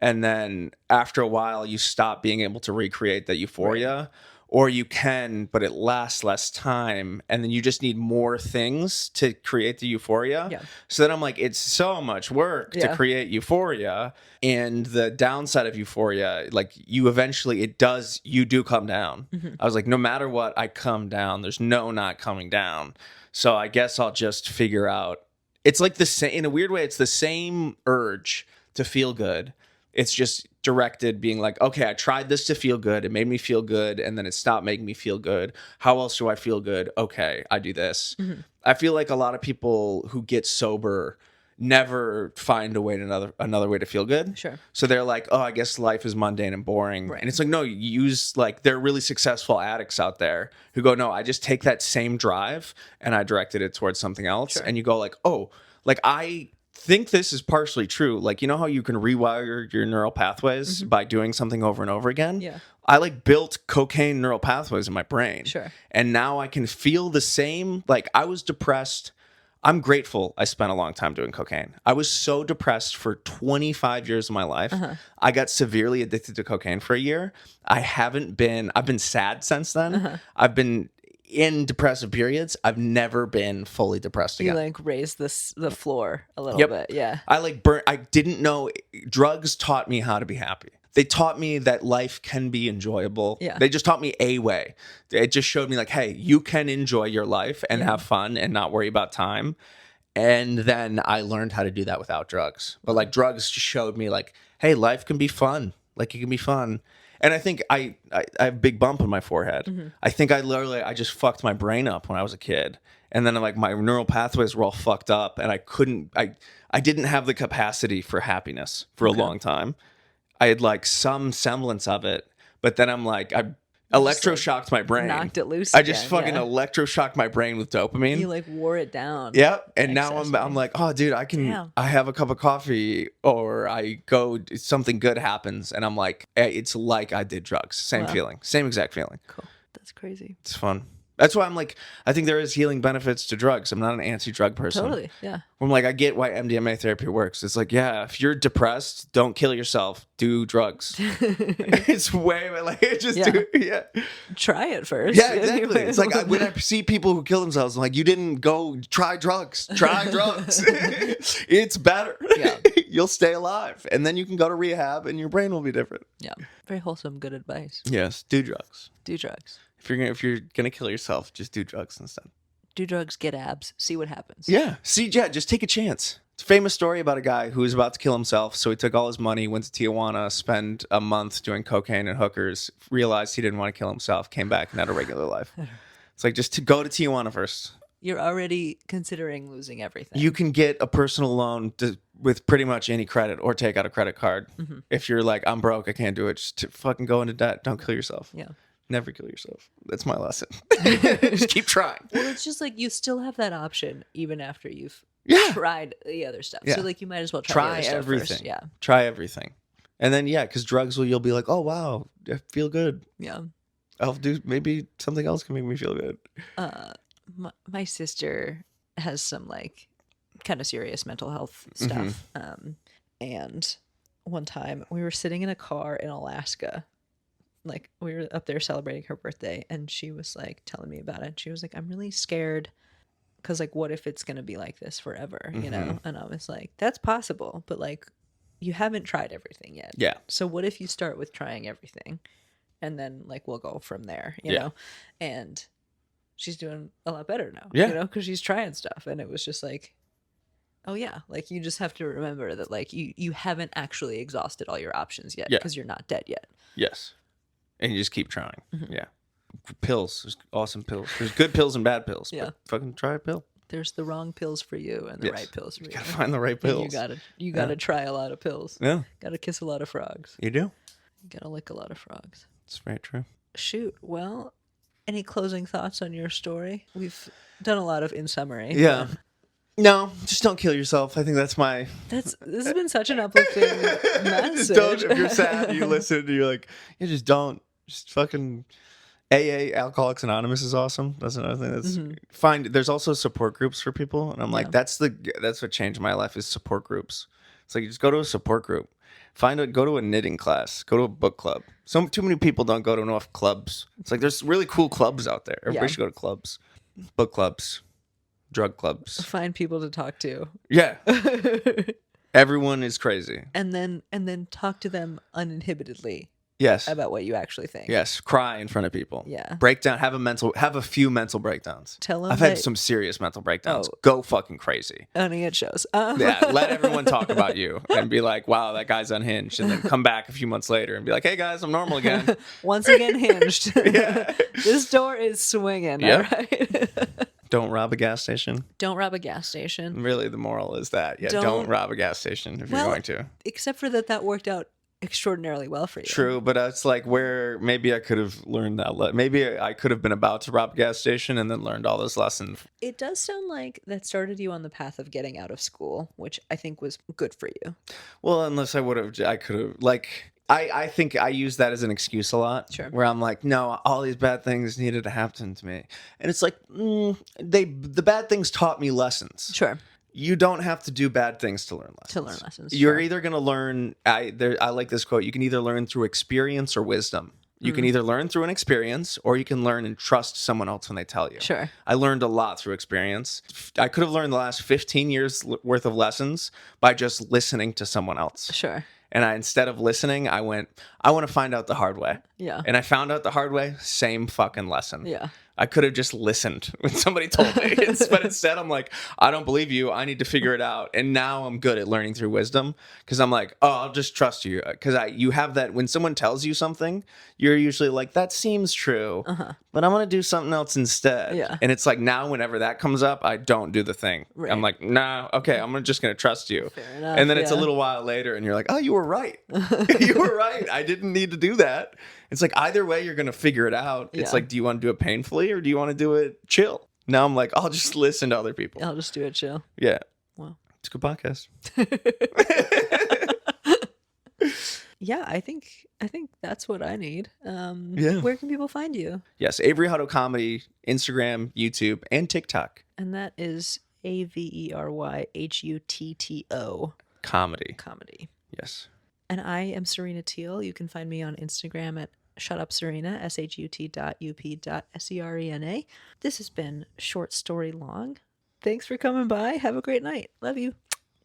And then after a while, you stop being able to recreate that euphoria. Or you can, but it lasts less time. And then you just need more things to create the euphoria. Yeah. So then I'm like, it's so much work to create euphoria. And the downside of euphoria, like you eventually, you do come down. I was like, no matter what, I come down. There's no not coming down. So I guess I'll just figure out. It's like the same, in a weird way, it's the same urge to feel good. It's just directed being like, okay, I tried this to feel good. It made me feel good. And then it stopped making me feel good. How else do I feel good? Okay, I do this. I feel like a lot of people who get sober never find a way to another way to feel good. Sure. So they're like, oh, I guess life is mundane and boring. Right. And it's like, no, you use like, there are really successful addicts out there who go, no, I just take that same drive and I directed it towards something else. Sure. And you go like, oh, like I think this is partially true. Like, you know how you can rewire your neural pathways by doing something over and over again? Yeah. I like built cocaine neural pathways in my brain. Sure. And now I can feel the same. Like I was depressed. I'm grateful I spent a long time doing cocaine. I was so depressed for 25 years of my life. I got severely addicted to cocaine for a year. I've been sad since then. I've been in depressive periods. I've never been fully depressed again. You like raised the floor a little bit. Yeah. I didn't know drugs taught me how to be happy. They taught me that life can be enjoyable. Yeah. They just taught me a way. It just showed me like, hey, you can enjoy your life and have fun and not worry about time. And then I learned how to do that without drugs. But like drugs just showed me like, hey, life can be fun. Like it can be fun. And I think I have a big bump in my forehead. I think I just fucked my brain up when I was a kid. And then like my neural pathways were all fucked up and I didn't have the capacity for happiness for a long time. I had like some semblance of it, but then I'm like, I electroshocked my brain. Knocked it loose. I just again, fucking electroshocked my brain with dopamine. You like wore it down. Yep. And now I'm like, oh, dude, I have a cup of coffee or I go, something good happens. And I'm like, it's like I did drugs. Same feeling. Same exact feeling. Cool. That's crazy. It's fun. That's why I'm like, I think there is healing benefits to drugs. I'm not an anti-drug person. Totally. Yeah. I'm like, I get why MDMA therapy works. It's like, yeah, if you're depressed, don't kill yourself. Do drugs. It's way like Try it first. Yeah, exactly. It's like when I see people who kill themselves, I'm like, you didn't go try drugs. Try drugs. It's better. Yeah. You'll stay alive, and then you can go to rehab, and your brain will be different. Yeah. Very wholesome, good advice. Yes, do drugs. Do drugs. If you're gonna kill yourself, just do drugs instead. Do drugs, get abs, see what happens. Yeah. Just take a chance. It's a famous story about a guy who was about to kill himself, so he took all his money, went to Tijuana, spent a month doing cocaine and hookers, realized he didn't want to kill himself, came back and had a regular life. It's like just to go to Tijuana first. You're already considering losing everything. You can get a personal loan with pretty much any credit or take out a credit card. If you're like, I'm broke, I can't do it, just to fucking go into debt. Don't kill yourself. Yeah. Never kill yourself. That's my lesson. Just keep trying. Well, it's just like you still have that option even after you've tried the other stuff. Yeah. So like you might as well try the other stuff everything. First. Yeah. Try everything. And then because drugs you'll be like, oh wow, I feel good. Yeah. I'll do maybe something else can make me feel good. My sister has some like kind of serious mental health stuff. And one time we were sitting in a car in Alaska. Like we were up there celebrating her birthday and she was like telling me about it. She was like, I'm really scared because like, what if it's going to be like this forever, you know? And I was like, that's possible, but like you haven't tried everything yet. Yeah. So what if you start with trying everything and then like, we'll go from there, you know? And she's doing a lot better now, you know, because she's trying stuff. And it was just like, oh yeah, like you just have to remember that like you haven't actually exhausted all your options yet because you're not dead yet. Yes. And you just keep trying. Yeah. Pills. There's awesome pills. There's good pills and bad pills. Yeah. But fucking try a pill. There's the wrong pills for you and the right pills for you. You gotta find the right pills. You gotta try a lot of pills. Yeah. Gotta kiss a lot of frogs. You do. You gotta lick a lot of frogs. It's very true. Shoot. Well, any closing thoughts on your story? We've done a lot of in summary. Yeah. No, just don't kill yourself. I think this has been such an uplifting message. Just don't, if you're sad, you listen and you're like, just don't. Just fucking AA, Alcoholics Anonymous is awesome. That's another thing that's there's also support groups for people. And I'm like, that's what changed my life is support groups. It's like, just go to a support group. Go to a knitting class. Go to a book club. Too many people don't go to enough clubs. It's like, there's really cool clubs out there. Everybody should go to clubs. Book clubs. Drug clubs. Find people to talk to. Yeah. Everyone is crazy. And then talk to them uninhibitedly. Yes. About what you actually think. Yes. Cry in front of people. Yeah. Breakdown. Have a few mental breakdowns. Tell them I've had some serious mental breakdowns. Oh. Go fucking crazy. Honey, it shows. Yeah. Let everyone talk about you and be like, wow, that guy's unhinged. And then come back a few months later and be like, hey guys, I'm normal again. Once again hinged. Yeah. This door is swinging. Yep. All right. Don't rob a gas station. Don't rob a gas station. Really, the moral is that. Yeah. Don't rob a gas station if you're going to. Except for that worked out extraordinarily well for you. True, but it's like where maybe I could have learned that. Maybe I could have been about to rob a gas station and then learned all those lessons. It does sound like that started you on the path of getting out of school, which I think was good for you. Well, unless I could have, I think I use that as an excuse a lot. Sure. Where I'm like, no, all these bad things needed to happen to me. And it's like, the bad things taught me lessons. Sure. You don't have to do bad things to learn lessons. You're either going to learn, I like this quote, you can either learn through experience or wisdom. You can either learn through an experience or you can learn and trust someone else when they tell you. Sure. I learned a lot through experience. I could have learned the last 15 years worth of lessons by just listening to someone else. Sure. And instead of listening, I want to find out the hard way. Yeah. And I found out the hard way, same fucking lesson. Yeah. I could have just listened when somebody told me. But instead, I'm like, I don't believe you. I need to figure it out. And now I'm good at learning through wisdom because I'm like, oh, I'll just trust you. Because you have that when someone tells you something, you're usually like, that seems true, but I'm going to do something else instead. Yeah. And it's like now whenever that comes up, I don't do the thing. Right. I'm like, nah, okay, I'm just going to trust you. Fair enough, and then it's a little while later and you're like, oh, you were right. You were right. I didn't need to do that. It's like either way, you're going to figure it out. It's like, do you want to do it painfully or do you want to do it chill? Now I'm like, I'll just listen to other people. I'll just do it chill. Yeah. Wow. It's a good podcast. Yeah, I think that's what I need. Yeah. Where can people find you? Yes, Avery Hutto Comedy, Instagram, YouTube, and TikTok. And that is AveryHutto Comedy. Yes. And I am Serena Teal. You can find me on Instagram at shutupserena, shut.up.serena. This has been Short Story Long. Thanks for coming by. Have a great night. Love you.